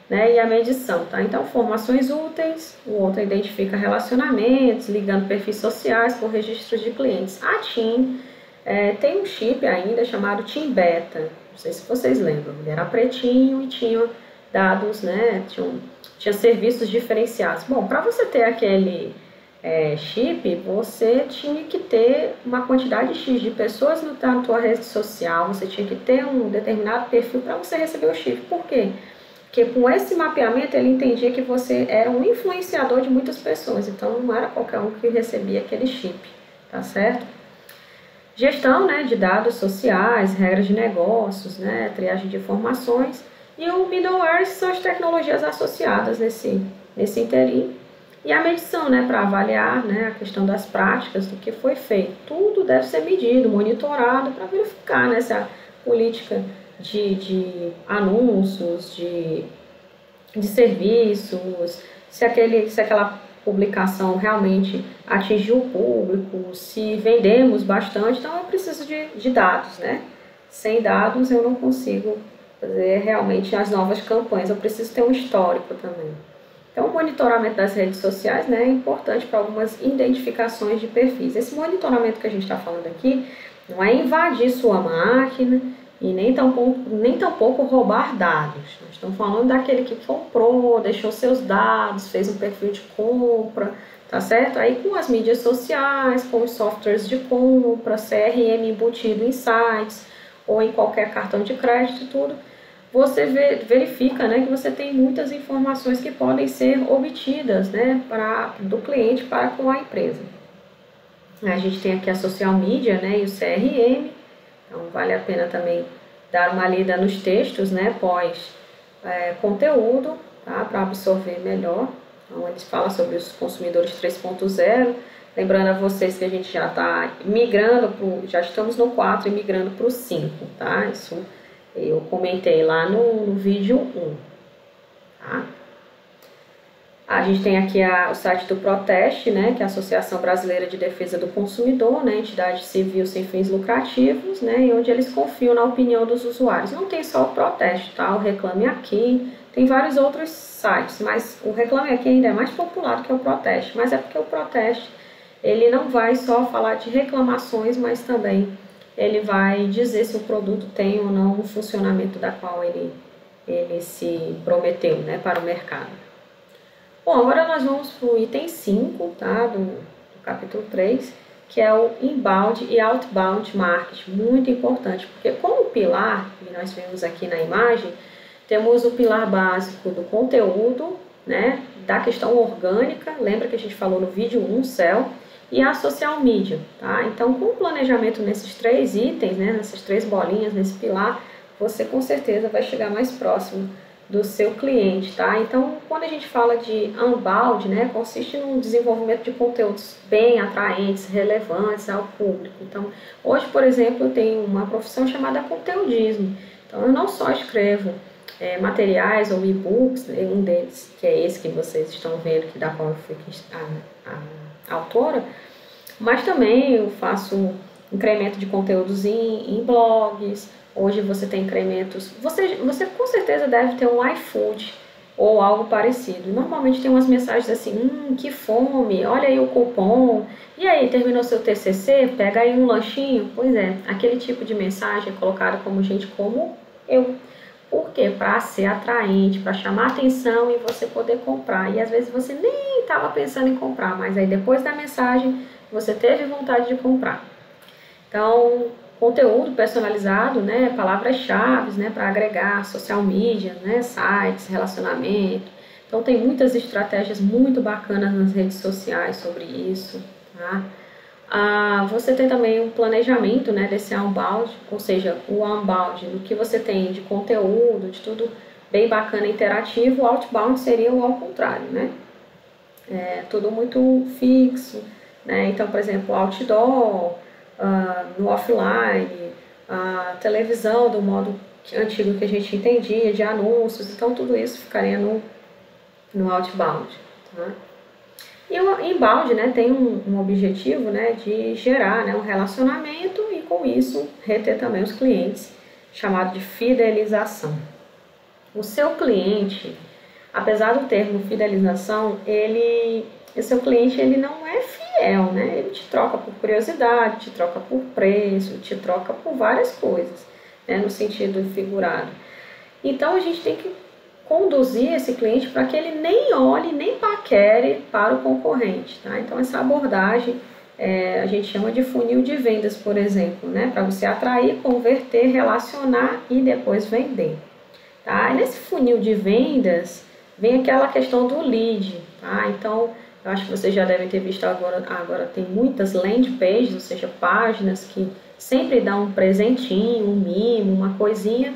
né, e a medição, tá? Então, formações úteis, o outro identifica relacionamentos, ligando perfis sociais com registros de clientes. A TIM tem um chip ainda chamado TIM Beta, não sei se vocês lembram, ele era pretinho e tinha dados, né, tinha serviços diferenciados. Bom, para você ter aquele chip, você tinha que ter uma quantidade X de pessoas na tua rede social, você tinha que ter um determinado perfil para você receber o chip. Por quê? Porque com esse mapeamento ele entendia que você era um influenciador de muitas pessoas, então não era qualquer um que recebia aquele chip, tá certo? Gestão, né, de dados sociais, regras de negócios, né, triagem de informações, e o middleware são as tecnologias associadas nesse interim, e a medição, né, para avaliar, né, a questão das práticas, do que foi feito. Tudo deve ser medido, monitorado, para verificar, né, se a política de anúncios, de serviços, se aquela publicação realmente atingiu o público, se vendemos bastante. Então eu preciso de dados, né? Sem dados eu não consigo fazer realmente as novas campanhas, eu preciso ter um histórico também. Então o monitoramento das redes sociais, né, é importante para algumas identificações de perfis. Esse monitoramento que a gente está falando aqui não é invadir sua máquina e nem tampouco roubar dados. Nós estamos falando daquele que comprou, deixou seus dados, fez um perfil de compra, tá certo? Aí com as mídias sociais, com os softwares de compra, CRM embutido em sites ou em qualquer cartão de crédito e tudo, você verifica, né, que você tem muitas informações que podem ser obtidas, né, do cliente para com a empresa. A gente tem aqui a social media, né, e o CRM. Então, vale a pena também dar uma lida nos textos, né, pós conteúdo, tá, para absorver melhor. Então, eles falam sobre os consumidores 3.0, lembrando a vocês que a gente já está migrando, já estamos no 4 e migrando para o 5, tá? Isso eu comentei lá no vídeo 1, tá? A gente tem aqui o site do Proteste, né, que é a Associação Brasileira de Defesa do Consumidor, né, entidade civil sem fins lucrativos, né, e onde eles confiam na opinião dos usuários. Não tem só o Proteste, tá? O Reclame Aqui, tem vários outros sites, mas o Reclame Aqui ainda é mais popular do que o Proteste, mas é porque o Proteste, ele não vai só falar de reclamações, mas também ele vai dizer se o produto tem ou não o funcionamento da qual ele se prometeu, né, para o mercado. Bom, agora nós vamos para o item 5, tá, do capítulo 3, que é o inbound e outbound marketing, muito importante, porque como pilar, que nós vemos aqui na imagem, temos o pilar básico do conteúdo, né, da questão orgânica, lembra que a gente falou no vídeo 1, SEO, e a social media, tá? Então, com o planejamento nesses 3 itens, né, nessas 3 bolinhas, nesse pilar, você com certeza vai chegar mais próximo do seu cliente, tá? Então, quando a gente fala de unbound, né, consiste no desenvolvimento de conteúdos bem atraentes, relevantes ao público. Então, hoje, por exemplo, eu tenho uma profissão chamada conteudismo. Então, eu não só escrevo materiais ou e-books, um deles, que é esse que vocês estão vendo, que da qual eu fui a autora, mas também eu faço incremento de conteúdos em blogs. Hoje você tem incrementos, você com certeza deve ter um iFood ou algo parecido. Normalmente tem umas mensagens assim, que fome, olha aí o cupom, e aí, terminou seu TCC, pega aí um lanchinho. Pois é, aquele tipo de mensagem é colocada como gente como eu. Por quê? Para ser atraente, para chamar atenção e você poder comprar. E às vezes você nem estava pensando em comprar, mas aí depois da mensagem você teve vontade de comprar. Então, conteúdo personalizado, né, palavras-chave, né, para agregar social media, né, sites, relacionamento. Então, tem muitas estratégias muito bacanas nas redes sociais sobre isso, tá? Você tem também um planejamento, né, desse outbound, ou seja, o outbound, do que você tem de conteúdo, de tudo bem bacana, interativo. O outbound seria o ao contrário, né? Tudo muito fixo, né? Então, por exemplo, outdoor, no offline, a televisão do modo antigo que a gente entendia, de anúncios. Então, tudo isso ficaria no outbound, tá? E o inbound, né, tem um objetivo, né, de gerar, né, um relacionamento e com isso reter também os clientes, chamado de fidelização. O seu cliente, apesar do termo fidelização, o seu cliente ele não é fiel, né? Ele te troca por curiosidade, te troca por preço, te troca por várias coisas, né, no sentido figurado. Então a gente tem que conduzir esse cliente para que ele nem olhe, nem paquere para o concorrente, tá? Então essa abordagem a gente chama de funil de vendas, por exemplo, né? Para você atrair, converter, relacionar e depois vender, tá? E nesse funil de vendas vem aquela questão do lead, tá? Então eu acho que vocês já devem ter visto agora tem muitas landing pages, ou seja, páginas que sempre dão um presentinho, um mimo, uma coisinha,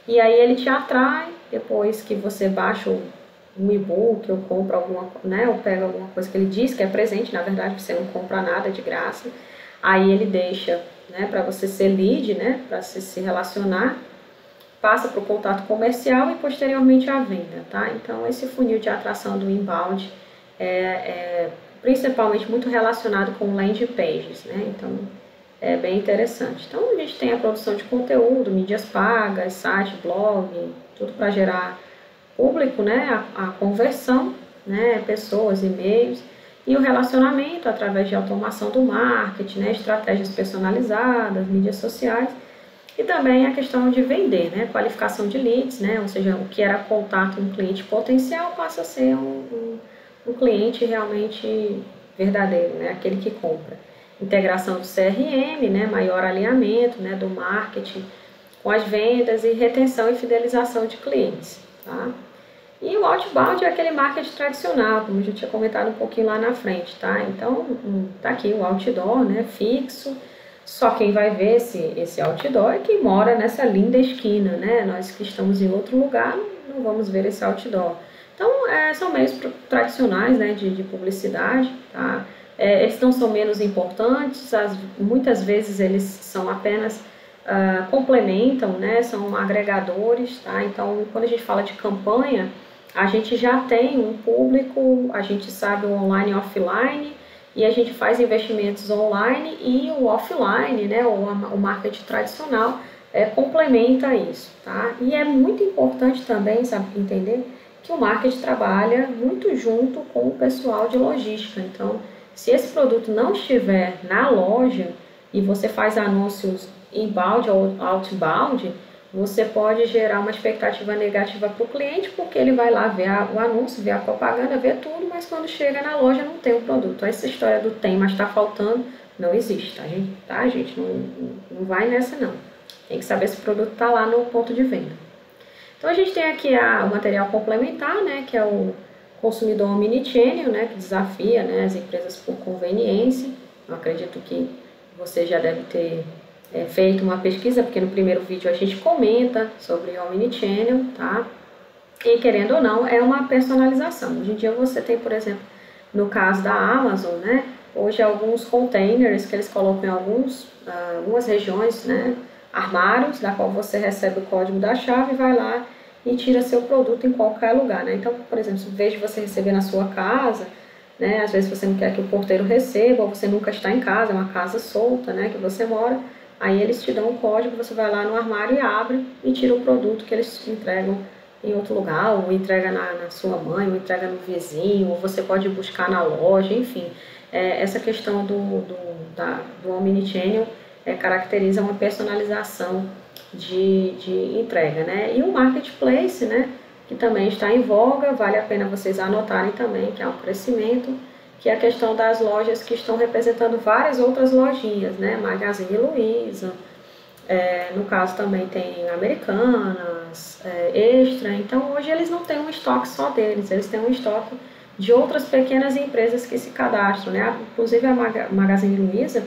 e aí ele te atrai. Depois que você baixa um e-book ou compra né, ou pega alguma coisa que ele diz que é presente, na verdade você não compra nada de graça, aí ele deixa, né, para você ser lead, né, para se relacionar, passa para o contato comercial e posteriormente a venda, tá? Então esse funil de atração do inbound é principalmente muito relacionado com landing pages, né? Então é bem interessante. Então a gente tem a produção de conteúdo, mídias pagas, site, blog, tudo para gerar público, né? A conversão, né? Pessoas, e-mails, e o relacionamento através de automação do marketing, né? Estratégias personalizadas, mídias sociais, e também a questão de vender, né? Qualificação de leads, né? Ou seja, o que era contato um cliente potencial passa a ser um cliente realmente verdadeiro, né? Aquele que compra. Integração do CRM, né, maior alinhamento, né, do marketing com as vendas e retenção e fidelização de clientes, tá? E o outbound é aquele marketing tradicional, como eu já tinha comentado um pouquinho lá na frente, tá? Então, tá aqui o outdoor, né, fixo, só quem vai ver esse outdoor é quem mora nessa linda esquina, né? Nós que estamos em outro lugar não vamos ver esse outdoor. Então, são meios tradicionais, né, de publicidade, tá? Eles não são menos importantes, muitas vezes eles são apenas complementam, né, são agregadores, tá? Então, quando a gente fala de campanha, a gente já tem um público, a gente sabe o online e offline, e a gente faz investimentos online e o offline, né, o marketing tradicional, complementa isso, tá? E é muito importante também, sabe, entender que o marketing trabalha muito junto com o pessoal de logística. Então, se esse produto não estiver na loja e você faz anúncios inbound ou outbound, você pode gerar uma expectativa negativa para o cliente, porque ele vai lá ver o anúncio, ver a propaganda, ver tudo, mas quando chega na loja não tem o produto. Essa história do tem, mas está faltando, não existe, tá, gente? Tá, gente? Não vai nessa, não. Tem que saber se o produto está lá no ponto de venda. Então, a gente tem aqui o material complementar, né, que é o consumidor omnichannel, né, que desafia, né, as empresas por conveniência. Eu acredito que você já deve ter feito uma pesquisa, porque no primeiro vídeo a gente comenta sobre o omnichannel, tá? E querendo ou não, é uma personalização. Hoje em dia você tem, por exemplo, no caso da Amazon, né, hoje alguns containers que eles colocam em algumas regiões, né, armários, da qual você recebe o código da chave e vai lá e tira seu produto em qualquer lugar, né? Então, por exemplo, em vez de você receber na sua casa, né, às vezes você não quer que o porteiro receba, ou você nunca está em casa, é uma casa solta, né, que você mora, aí eles te dão um código, você vai lá no armário e abre e tira o produto que eles entregam em outro lugar, ou entrega na sua mãe, ou entrega no vizinho, ou você pode buscar na loja, enfim. Essa questão do omnichannel caracteriza uma personalização de entrega, né? E o marketplace, né, que também está em voga, vale a pena vocês anotarem também, que é um crescimento, que é a questão das lojas que estão representando várias outras lojinhas, né? Magazine Luiza, no caso também tem Americanas, Extra. Então hoje eles não têm um estoque só deles, eles têm um estoque de outras pequenas empresas que se cadastram, né? Inclusive a Magazine Luiza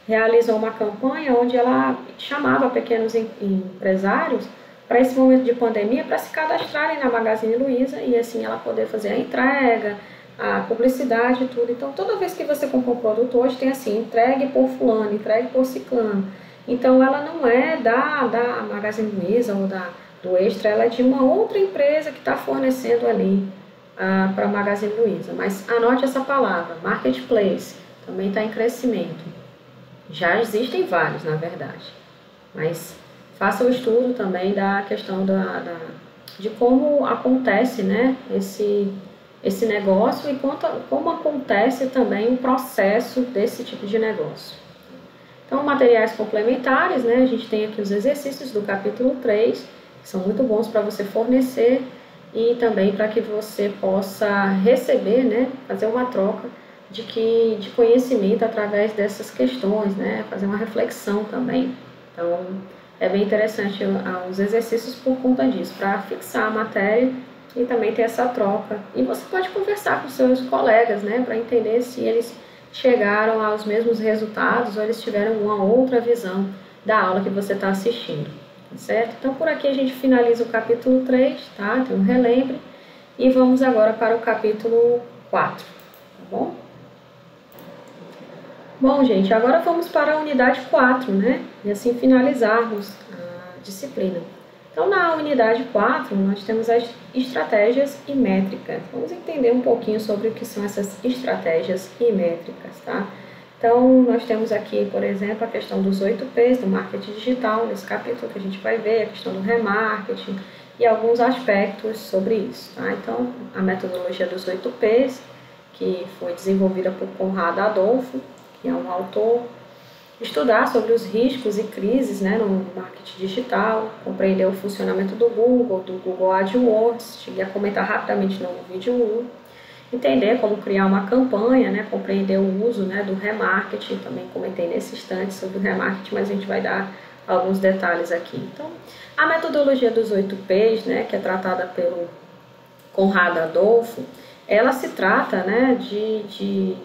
realizou uma campanha onde ela chamava pequenos empresários para esse momento de pandemia para se cadastrarem na Magazine Luiza e assim ela poder fazer a entrega, a publicidade e tudo. Então toda vez que você compra um produto hoje tem assim, entregue por fulano, entregue por ciclano. Então ela não é da Magazine Luiza ou do Extra, ela é de uma outra empresa que está fornecendo ali para a Magazine Luiza. Mas anote essa palavra, marketplace, também está em crescimento. Já existem vários, na verdade, mas faça o estudo também da questão de como acontece, né, esse negócio e como acontece também o processo desse tipo de negócio. Então, materiais complementares, né, a gente tem aqui os exercícios do capítulo 3, que são muito bons para você fornecer e também para que você possa receber, né, fazer uma troca de conhecimento através dessas questões, né? Fazer uma reflexão também. Então, é bem interessante os exercícios por conta disso, para fixar a matéria e também ter essa troca. E você pode conversar com seus colegas, né? Para entender se eles chegaram aos mesmos resultados ou eles tiveram uma outra visão da aula que você está assistindo, certo? Então, por aqui a gente finaliza o capítulo 3, tá? Tem um relembre. E vamos agora para o capítulo 4, tá bom? Bom, gente, agora vamos para a unidade 4, né? E assim finalizarmos a disciplina. Então, na unidade 4, nós temos as estratégias e métricas. Vamos entender um pouquinho sobre o que são essas estratégias e métricas, tá? Então, nós temos aqui, por exemplo, a questão dos 8 P's do marketing digital, nesse capítulo que a gente vai ver, a questão do remarketing e alguns aspectos sobre isso, tá? Então, a metodologia dos 8 P's, que foi desenvolvida por Conrado Adolfo, que é um autor, estudar sobre os riscos e crises, né, no marketing digital, compreender o funcionamento do Google AdWords, cheguei a comentar rapidamente no vídeo 1, entender como criar uma campanha, né, compreender o uso, né, do remarketing, também comentei nesse instante sobre o remarketing, mas a gente vai dar alguns detalhes aqui. Então, a metodologia dos 8 P's, né, que é tratada pelo Conrado Adolfo, ela se trata, né,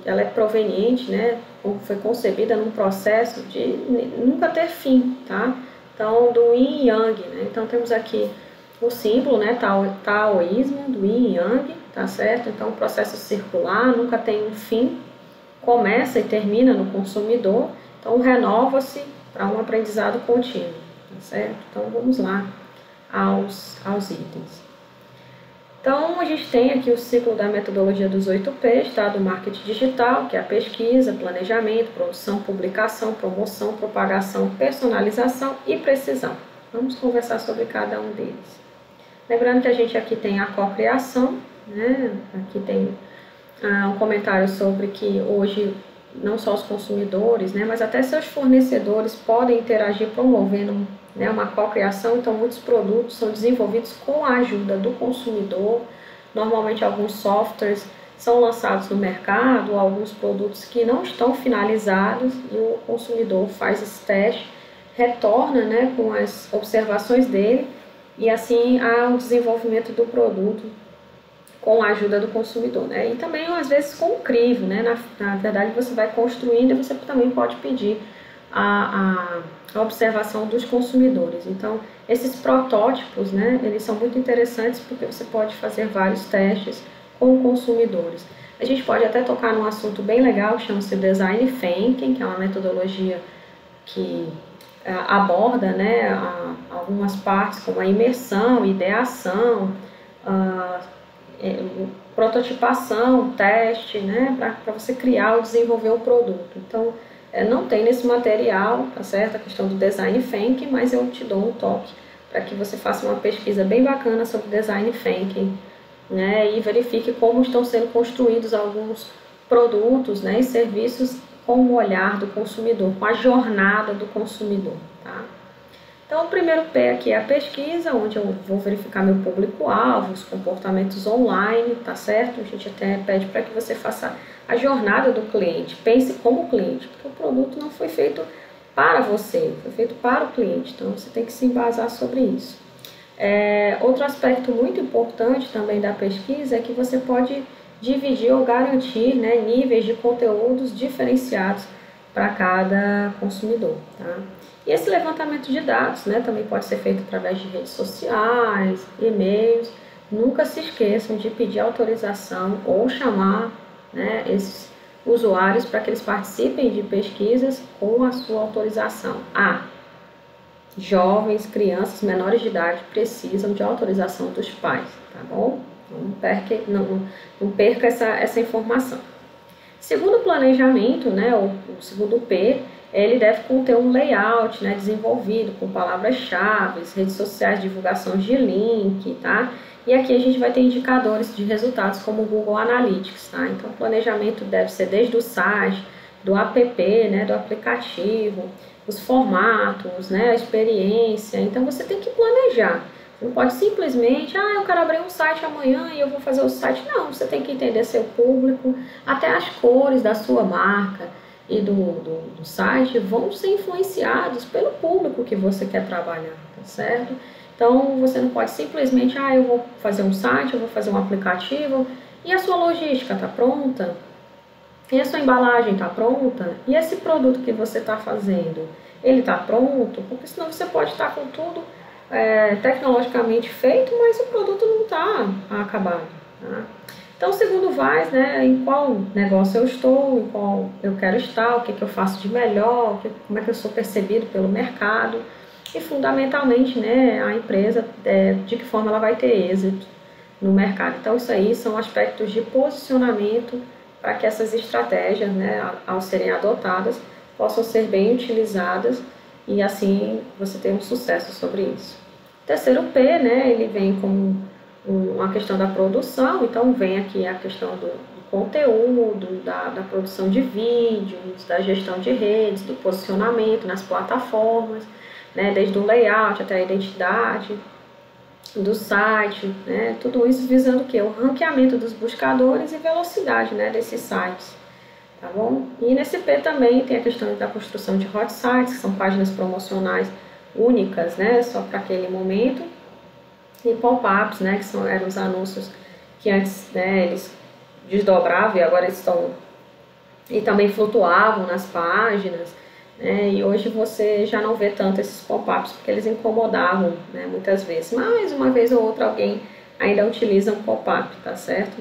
ela é proveniente, né, foi concebida num processo de nunca ter fim, tá? Então, do Yin e Yang, né? Então, temos aqui o símbolo, né, taoísmo, do yin e yang, tá certo? Então, o processo circular nunca tem um fim, começa e termina no consumidor, então renova-se para um aprendizado contínuo, tá certo? Então, vamos lá aos itens. Então, a gente tem aqui o ciclo da metodologia dos 8Ps, tá? Do marketing digital, que é a pesquisa, planejamento, produção, publicação, promoção, propagação, personalização e precisão. Vamos conversar sobre cada um deles. Lembrando que a gente aqui tem a cocriação, né? Aqui tem um comentário sobre que hoje não só os consumidores, né, mas até seus fornecedores podem interagir promovendo, né, uma cocriação. Então, muitos produtos são desenvolvidos com a ajuda do consumidor. Normalmente, alguns softwares são lançados no mercado, ou alguns produtos que não estão finalizados, e o consumidor faz esse teste, retorna, né, com as observações dele, e assim há um desenvolvimento do produto com a ajuda do consumidor, né? E também, às vezes, com o crivo, né? Na verdade, você vai construindo e você também pode pedir a observação dos consumidores. Então, esses protótipos, né? Eles são muito interessantes porque você pode fazer vários testes com consumidores. A gente pode até tocar num assunto bem legal, chama-se Design Thinking, que é uma metodologia que aborda, né, algumas partes como a imersão, ideação, prototipação, teste, né, para você criar ou desenvolver o produto. Então, não tem nesse material, tá certo, a questão do Design Thinking, mas eu te dou um toque para que você faça uma pesquisa bem bacana sobre Design Thinking, né, e verifique como estão sendo construídos alguns produtos, né, e serviços com o olhar do consumidor, com a jornada do consumidor, tá? Então, o primeiro P aqui é a pesquisa, onde eu vou verificar meu público-alvo, os comportamentos online, tá certo? A gente até pede para que você faça a jornada do cliente, pense como cliente, porque o produto não foi feito para você, foi feito para o cliente, então você tem que se embasar sobre isso. Outro aspecto muito importante também da pesquisa é que você pode dividir ou garantir, né, níveis de conteúdos diferenciados para cada consumidor, tá? E esse levantamento de dados, né, também pode ser feito através de redes sociais, e-mails. Nunca se esqueçam de pedir autorização ou chamar, né, esses usuários para que eles participem de pesquisas com a sua autorização. Jovens, crianças, menores de idade precisam de autorização dos pais, tá bom? Não perca essa informação. Segundo o planejamento, né, o segundo P, ele deve conter um layout, né, desenvolvido com palavras-chave, redes sociais, divulgação de link, tá? E aqui a gente vai ter indicadores de resultados como o Google Analytics, tá? Então, o planejamento deve ser desde o site, do app, né, do aplicativo, os formatos, né, a experiência. Então, você tem que planejar. Você não pode simplesmente, eu quero abrir um site amanhã e eu vou fazer o site. Não, você tem que entender seu público, até as cores da sua marca e do site vão ser influenciados pelo público que você quer trabalhar, tá certo? Então, você não pode simplesmente, eu vou fazer um site, eu vou fazer um aplicativo, e a sua logística está pronta? E a sua embalagem está pronta? E esse produto que você está fazendo, ele está pronto? Porque senão você pode estar com tudo tecnologicamente feito, mas o produto não está acabado, tá? Então, segundo Weiss, né, em qual negócio eu estou, em qual eu quero estar, o que eu faço de melhor, como é que eu sou percebido pelo mercado e, fundamentalmente, né, a empresa, de que forma ela vai ter êxito no mercado. Então, isso aí são aspectos de posicionamento para que essas estratégias, né, ao serem adotadas, possam ser bem utilizadas e, assim, você ter um sucesso sobre isso. O terceiro P, né, ele vem com uma questão da produção, então vem aqui a questão do conteúdo, da produção de vídeos, da gestão de redes, do posicionamento nas plataformas, né, desde o layout até a identidade do site, né, tudo isso visando o quê? O ranqueamento dos buscadores e velocidade, né, desses sites, tá bom? E nesse P também tem a questão da construção de hot sites, que são páginas promocionais únicas, né, só para aquele momento, e pop-ups, né, que eram os anúncios que antes, né, eles desdobravam e agora eles estão, e também flutuavam nas páginas, né? E hoje você já não vê tanto esses pop-ups, porque eles incomodavam, né, muitas vezes. Mas uma vez ou outra alguém ainda utiliza um pop-up, tá certo?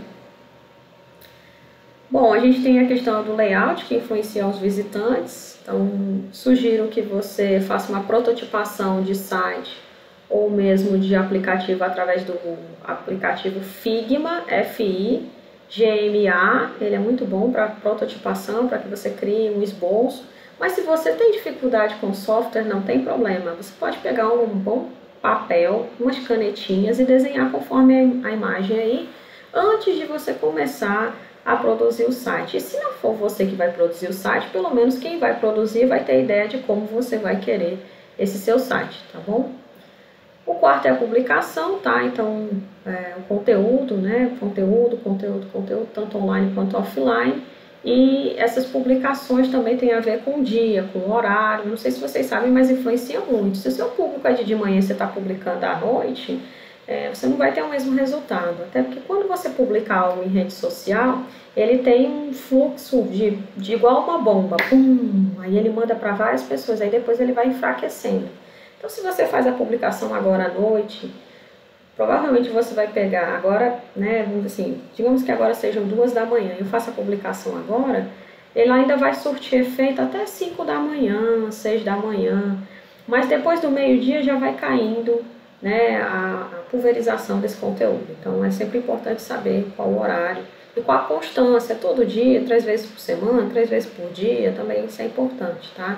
Bom, a gente tem a questão do layout que influencia os visitantes. Então, sugiro que você faça uma prototipação de site ou mesmo de aplicativo através do aplicativo Figma, Figma. Ele é muito bom para prototipação, para que você crie um esboço. Mas se você tem dificuldade com software, não tem problema. Você pode pegar um bom papel, umas canetinhas e desenhar conforme a imagem aí, antes de você começar a produzir o site. E se não for você que vai produzir o site, pelo menos quem vai produzir vai ter ideia de como você vai querer esse seu site, tá bom? O quarto é a publicação, tá? Então, o conteúdo, né? Conteúdo, tanto online quanto offline. E essas publicações também têm a ver com o dia, com o horário. Não sei se vocês sabem, mas influencia muito. Se o seu público é de manhã e você está publicando à noite, você não vai ter o mesmo resultado. Até porque quando você publica algo em rede social, ele tem um fluxo de igual uma bomba. Pum, aí ele manda para várias pessoas, aí depois ele vai enfraquecendo. Então, se você faz a publicação agora à noite, provavelmente você vai pegar agora, né, assim, digamos que agora sejam 2 da manhã, eu faço a publicação agora, ele ainda vai surtir efeito até 5 da manhã, 6 da manhã, mas depois do meio-dia já vai caindo, né, a pulverização desse conteúdo. Então, é sempre importante saber qual o horário e qual a constância, todo dia, 3 vezes por semana, 3 vezes por dia, também isso é importante, tá?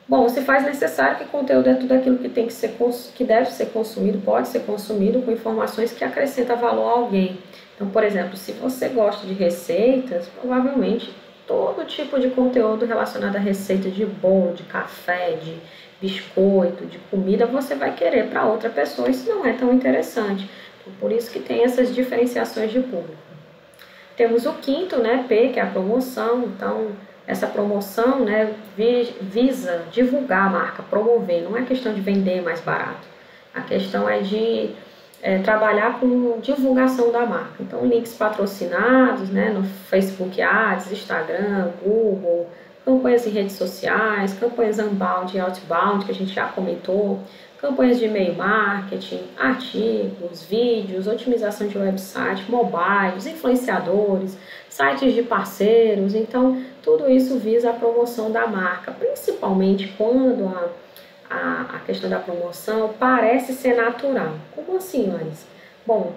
Bom, se faz necessário que conteúdo é tudo aquilo que tem que ser, que deve ser consumido, pode ser consumido com informações que acrescentam valor a alguém. Então, por exemplo, se você gosta de receitas, provavelmente todo tipo de conteúdo relacionado a receita de bolo, de café, de biscoito, de comida, você vai querer para outra pessoa. Isso não é tão interessante. Então, por isso que tem essas diferenciações de público. Temos o quinto, né, P, que é a promoção. Então, essa promoção, né, visa divulgar a marca, promover, não é questão de vender mais barato. A questão é de trabalhar com divulgação da marca. Então, links patrocinados, né, no Facebook Ads, Instagram, Google, campanhas em redes sociais, campanhas inbound e outbound, que a gente já comentou, campanhas de e-mail marketing, artigos, vídeos, otimização de website, mobiles, influenciadores, sites de parceiros. Então, tudo isso visa a promoção da marca, principalmente quando a questão da promoção parece ser natural. Como assim, Larissa? Bom,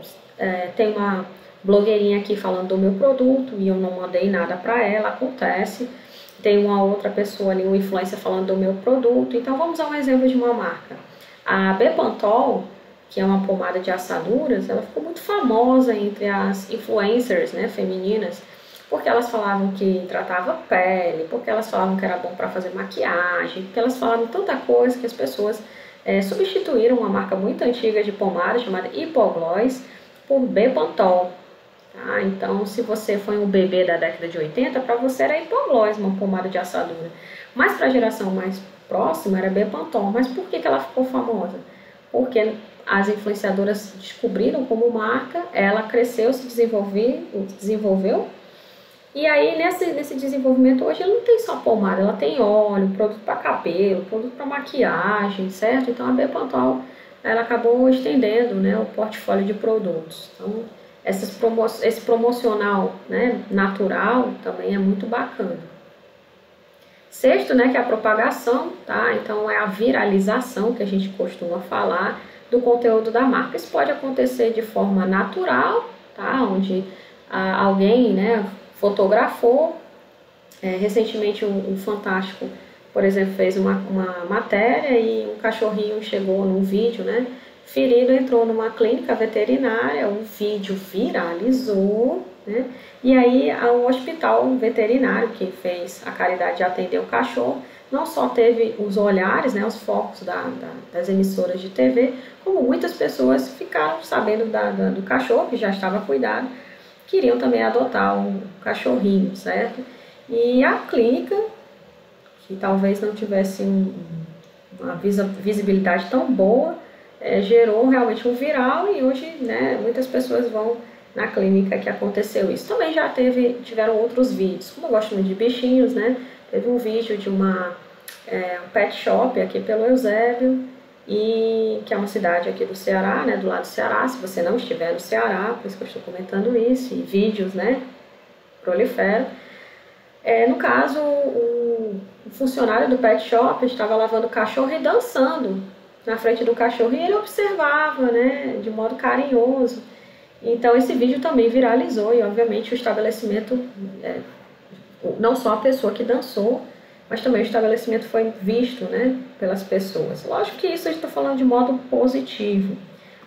tem uma blogueirinha aqui falando do meu produto e eu não mandei nada para ela, acontece. Tem uma outra pessoa ali, um influencer falando do meu produto. Então, vamos a um exemplo de uma marca. A Bepantol, que é uma pomada de assaduras, ela ficou muito famosa entre as influencers, né, femininas, porque elas falavam que tratava pele, porque elas falavam que era bom para fazer maquiagem, porque elas falavam tanta coisa que as pessoas substituíram uma marca muito antiga de pomada chamada Hipogloss por Bepantol. Tá? Então, se você foi um bebê da década de 80, para você era Hipogloss, uma pomada de assadura. Mas para a geração mais próxima era Bepantol. Mas por que ela ficou famosa? Porque as influenciadoras descobriram como marca, ela cresceu, se desenvolveu. E aí, nesse desenvolvimento, hoje ela não tem só pomada, ela tem óleo, produto para cabelo, produto para maquiagem, certo? Então, a Bepantol, ela acabou estendendo, né, o portfólio de produtos. Então, esse promocional, né, natural também é muito bacana. Sexto, né, que é a propagação, tá? Então, é a viralização que a gente costuma falar do conteúdo da marca. Isso pode acontecer de forma natural, tá? Onde alguém, né, fotografou. Recentemente, um Fantástico, por exemplo, fez uma matéria e um cachorrinho chegou num vídeo, né, ferido, entrou numa clínica veterinária, o vídeo viralizou, né, e aí o hospital veterinário que fez a caridade de atender o cachorro, não só teve os olhares, né, os focos das emissoras de TV, como muitas pessoas ficaram sabendo do cachorro, que já estava cuidado, queriam também adotar um cachorrinho, certo? E a clínica, que talvez não tivesse uma visibilidade tão boa, gerou realmente um viral e hoje, né, muitas pessoas vão na clínica que aconteceu isso. Também já tiveram outros vídeos, como eu gosto muito de bichinhos, né? teve um vídeo de um pet shop aqui pelo Eusébio, que é uma cidade aqui do Ceará, né, do lado do Ceará, se você não estiver no Ceará, por isso que eu estou comentando isso, e vídeos, né, proliferam. No caso, o funcionário do pet shop estava lavando o cachorro e dançando na frente do cachorro, e ele observava, né, de modo carinhoso. Então esse vídeo também viralizou, e obviamente o estabelecimento, não só a pessoa que dançou, mas também o estabelecimento foi visto, né, pelas pessoas. Lógico que isso a gente está falando de modo positivo.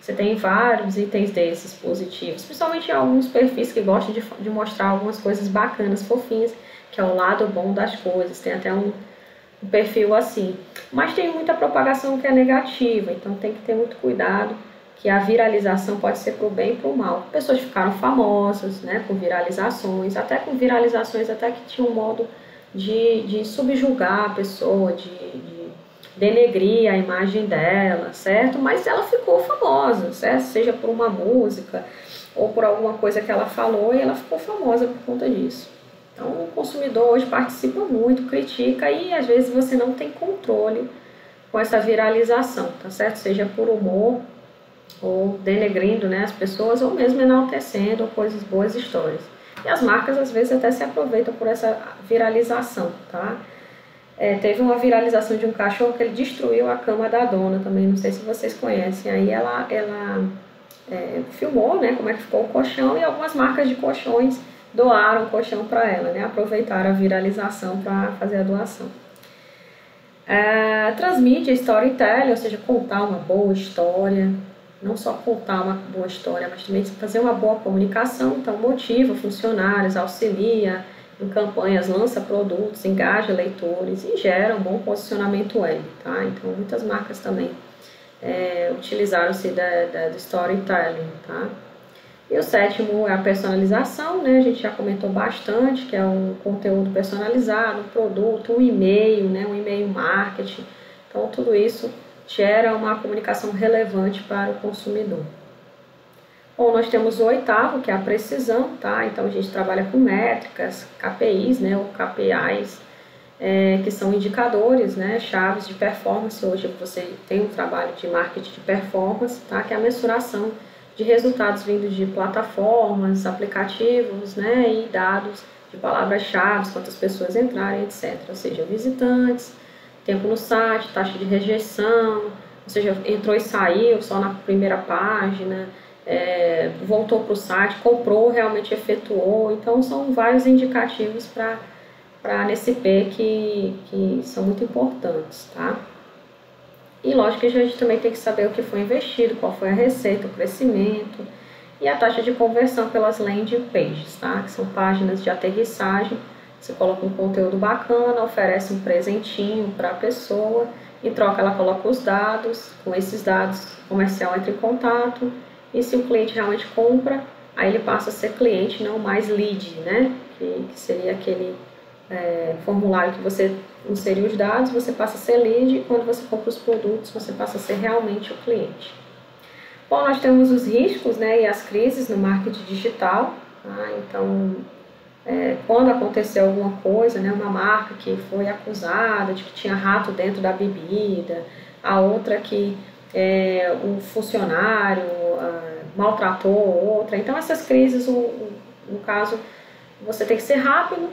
Você tem vários itens desses positivos, principalmente alguns perfis que gostam de mostrar algumas coisas bacanas, fofinhas, que é o lado bom das coisas. Tem até um perfil assim. Mas tem muita propagação que é negativa, então tem que ter muito cuidado, que a viralização pode ser para o bem e para o mal. Pessoas ficaram famosas, né, com viralizações, até que tinham um modo de subjugar a pessoa, de denegrir a imagem dela, certo? Mas ela ficou famosa, certo? Seja por uma música ou por alguma coisa que ela falou, e ela ficou famosa por conta disso. Então o consumidor hoje participa muito, critica, e às vezes você não tem controle com essa viralização, tá certo? Seja por humor, ou denegrindo, né, as pessoas, ou mesmo enaltecendo coisas boas, histórias. E as marcas às vezes até se aproveitam por essa viralização, tá? Teve uma viralização de um cachorro que ele destruiu a cama da dona também, não sei se vocês conhecem. Aí ela filmou, né, como é que ficou o colchão, e algumas marcas de colchões doaram o colchão para ela, né, aproveitaram a viralização para fazer a doação. Transmídia, storytelling, ou seja, contar uma boa história, não só contar uma boa história, mas também fazer uma boa comunicação. Então motiva funcionários, auxilia em campanhas, lança produtos, engaja leitores e gera um bom posicionamento web, tá? Então muitas marcas também utilizaram-se do storytelling, tá? E o sétimo é a personalização, né? A gente já comentou bastante, que é um conteúdo personalizado, um produto, um e-mail, né? Um e-mail marketing. Então tudo isso gera uma comunicação relevante para o consumidor. Bom, nós temos o oitavo, que é a precisão, tá? Então a gente trabalha com métricas, KPIs, né? Ou KPIs, que são indicadores, né? Chaves de performance. Hoje você tem um trabalho de marketing de performance, tá? Que é a mensuração de resultados vindos de plataformas, aplicativos, né? E dados de palavras-chave, quantas pessoas entrarem, etc. Ou seja, visitantes, tempo no site, taxa de rejeição, ou seja, entrou e saiu só na primeira página, voltou para o site, comprou, realmente efetuou. Então são vários indicativos para nesse P que são muito importantes, tá? E lógico que a gente também tem que saber o que foi investido, qual foi a receita, o crescimento e a taxa de conversão pelas landing pages, tá? Que são páginas de aterrissagem. Você coloca um conteúdo bacana, oferece um presentinho para a pessoa, em troca ela coloca os dados. Com esses dados o comercial entra em contato, e se o cliente realmente compra, aí ele passa a ser cliente, não mais lead, né? Que seria aquele formulário que você inseriu os dados, você passa a ser lead, e quando você compra os produtos, você passa a ser realmente o cliente. Bom, nós temos os riscos, né, e as crises no marketing digital, tá? Então, quando aconteceu alguma coisa, né, uma marca que foi acusada de que tinha rato dentro da bebida, a outra que um funcionário maltratou outra. Então essas crises, no caso, você tem que ser rápido,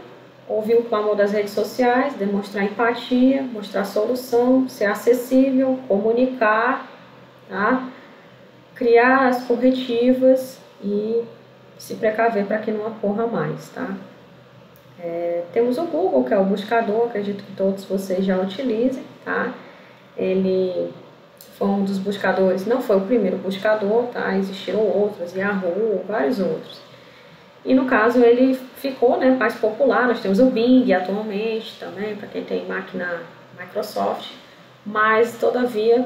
ouvir o clamor das redes sociais, demonstrar empatia, mostrar solução, ser acessível, comunicar, tá? Criar as corretivas e se precaver para que não ocorra mais, tá? Temos o Google, que é o buscador, acredito que todos vocês já utilizem, tá? Ele foi um dos buscadores, não foi o primeiro buscador, tá? Existiram outros, Yahoo, vários outros. E no caso ele ficou, né, mais popular. Nós temos o Bing atualmente também, para quem tem máquina Microsoft, mas todavia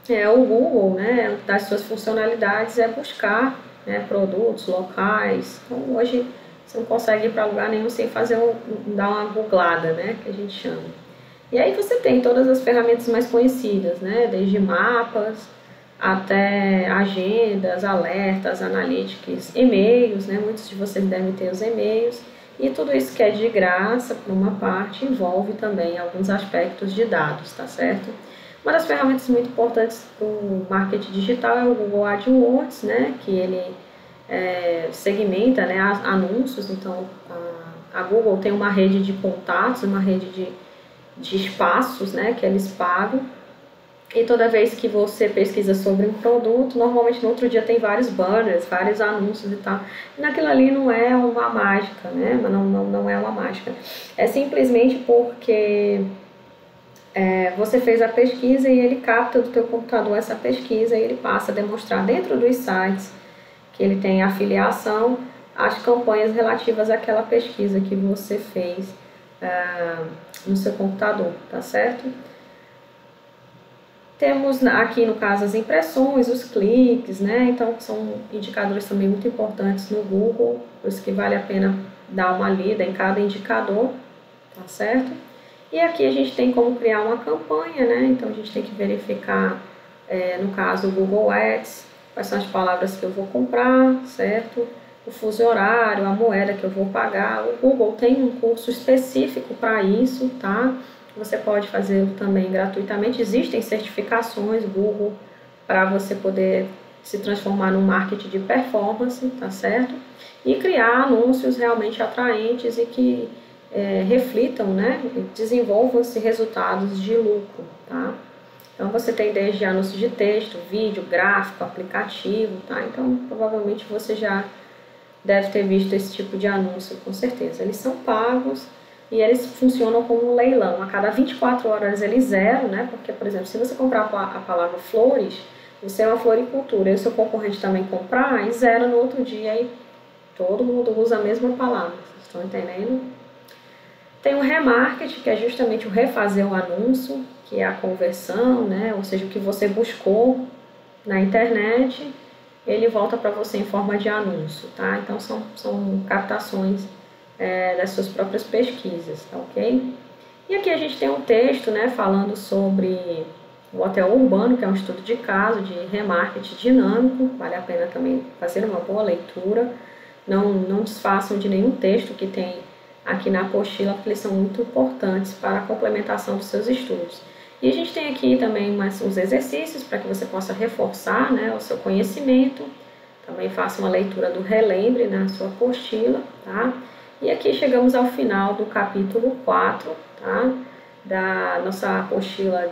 o Google, né, das suas funcionalidades é buscar, né, produtos locais. Então hoje você não consegue ir para lugar nenhum sem dar uma googlada, né, que a gente chama. E aí você tem todas as ferramentas mais conhecidas, né, desde mapas até agendas, alertas, analytics, e-mails, né, muitos de vocês devem ter os e-mails, E tudo isso que é de graça, por uma parte, envolve também alguns aspectos de dados, tá certo? Uma das ferramentas muito importantes para o marketing digital é o Google AdWords, né? Que ele segmenta, né, anúncios. Então, a Google tem uma rede de contatos, uma rede de espaços, né, que eles pagam. E toda vez que você pesquisa sobre um produto, normalmente no outro dia tem vários banners, vários anúncios e tal. E naquilo ali não é uma mágica, né? Não é uma mágica. É simplesmente porque você fez a pesquisa e ele capta do teu computador essa pesquisa e ele passa a demonstrar dentro dos sites que ele tem afiliação as campanhas relativas àquela pesquisa que você fez no seu computador, tá certo? Temos aqui, no caso, as impressões, os cliques, né? Então, são indicadores também muito importantes no Google, por isso que vale a pena dar uma lida em cada indicador, tá certo? E aqui a gente tem como criar uma campanha, né? Então, a gente tem que verificar, no caso, o Google Ads, quais são as palavras que eu vou comprar, certo? O fuso horário, a moeda que eu vou pagar. O Google tem um curso específico para isso, tá? Você pode fazer também gratuitamente. Existem certificações Google para você poder se transformar num marketing de performance, tá certo? E criar anúncios realmente atraentes e que reflitam, né? Desenvolvam-se resultados de lucro, tá? Então você tem desde anúncios de texto, vídeo, gráfico, aplicativo, tá? Então provavelmente você já deve ter visto esse tipo de anúncio, com certeza. Eles são pagos e eles funcionam como um leilão. A cada 24 horas eles zeram, né? Porque, por exemplo, se você comprar a palavra flores, você é uma floricultura, e o seu concorrente também comprar, e zera no outro dia e todo mundo usa a mesma palavra. Vocês estão entendendo? Tem o remarketing, que é justamente o refazer o anúncio, que é a conversão, né? Ou seja, o que você buscou na internet, ele volta para você em forma de anúncio, tá? Então, são captações das suas próprias pesquisas, tá ok? E aqui a gente tem um texto, né, falando sobre o hotel urbano, que é um estudo de caso de remarketing dinâmico, vale a pena também fazer uma boa leitura. Não desfaçam de nenhum texto que tem aqui na apostila, porque eles são muito importantes para a complementação dos seus estudos. E a gente tem aqui também uns exercícios para que você possa reforçar, né, o seu conhecimento. Também faça uma leitura do relembre na sua apostila, tá? E aqui chegamos ao final do capítulo 4, tá? Da nossa apostila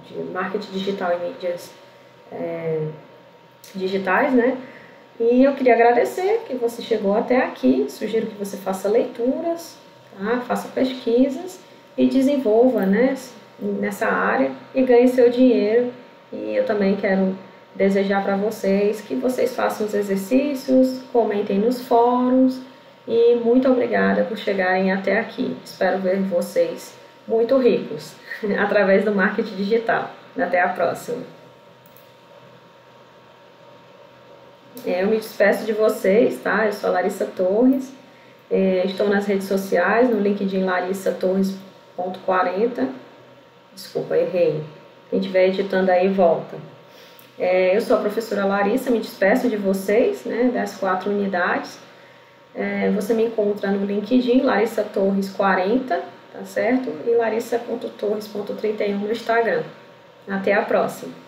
de marketing digital e mídias digitais, né? E eu queria agradecer que você chegou até aqui. Sugiro que você faça leituras, tá? Faça pesquisas e desenvolva, né, nessa área e ganhe seu dinheiro. E eu também quero desejar para vocês que vocês façam os exercícios, comentem nos fóruns e muito obrigada por chegarem até aqui. Espero ver vocês muito ricos através do marketing digital. Até a próxima. Eu me despeço de vocês, tá? Eu sou a Larissa Torres, estou nas redes sociais, no LinkedIn larissatorres.40. Desculpa, errei. Quem estiver editando aí, volta. Eu sou a professora Larissa, me despeço de vocês, né, das 4 unidades. Você me encontra no LinkedIn, Larissa Torres 40, tá certo? E larissa.torres.31 no Instagram. Até a próxima!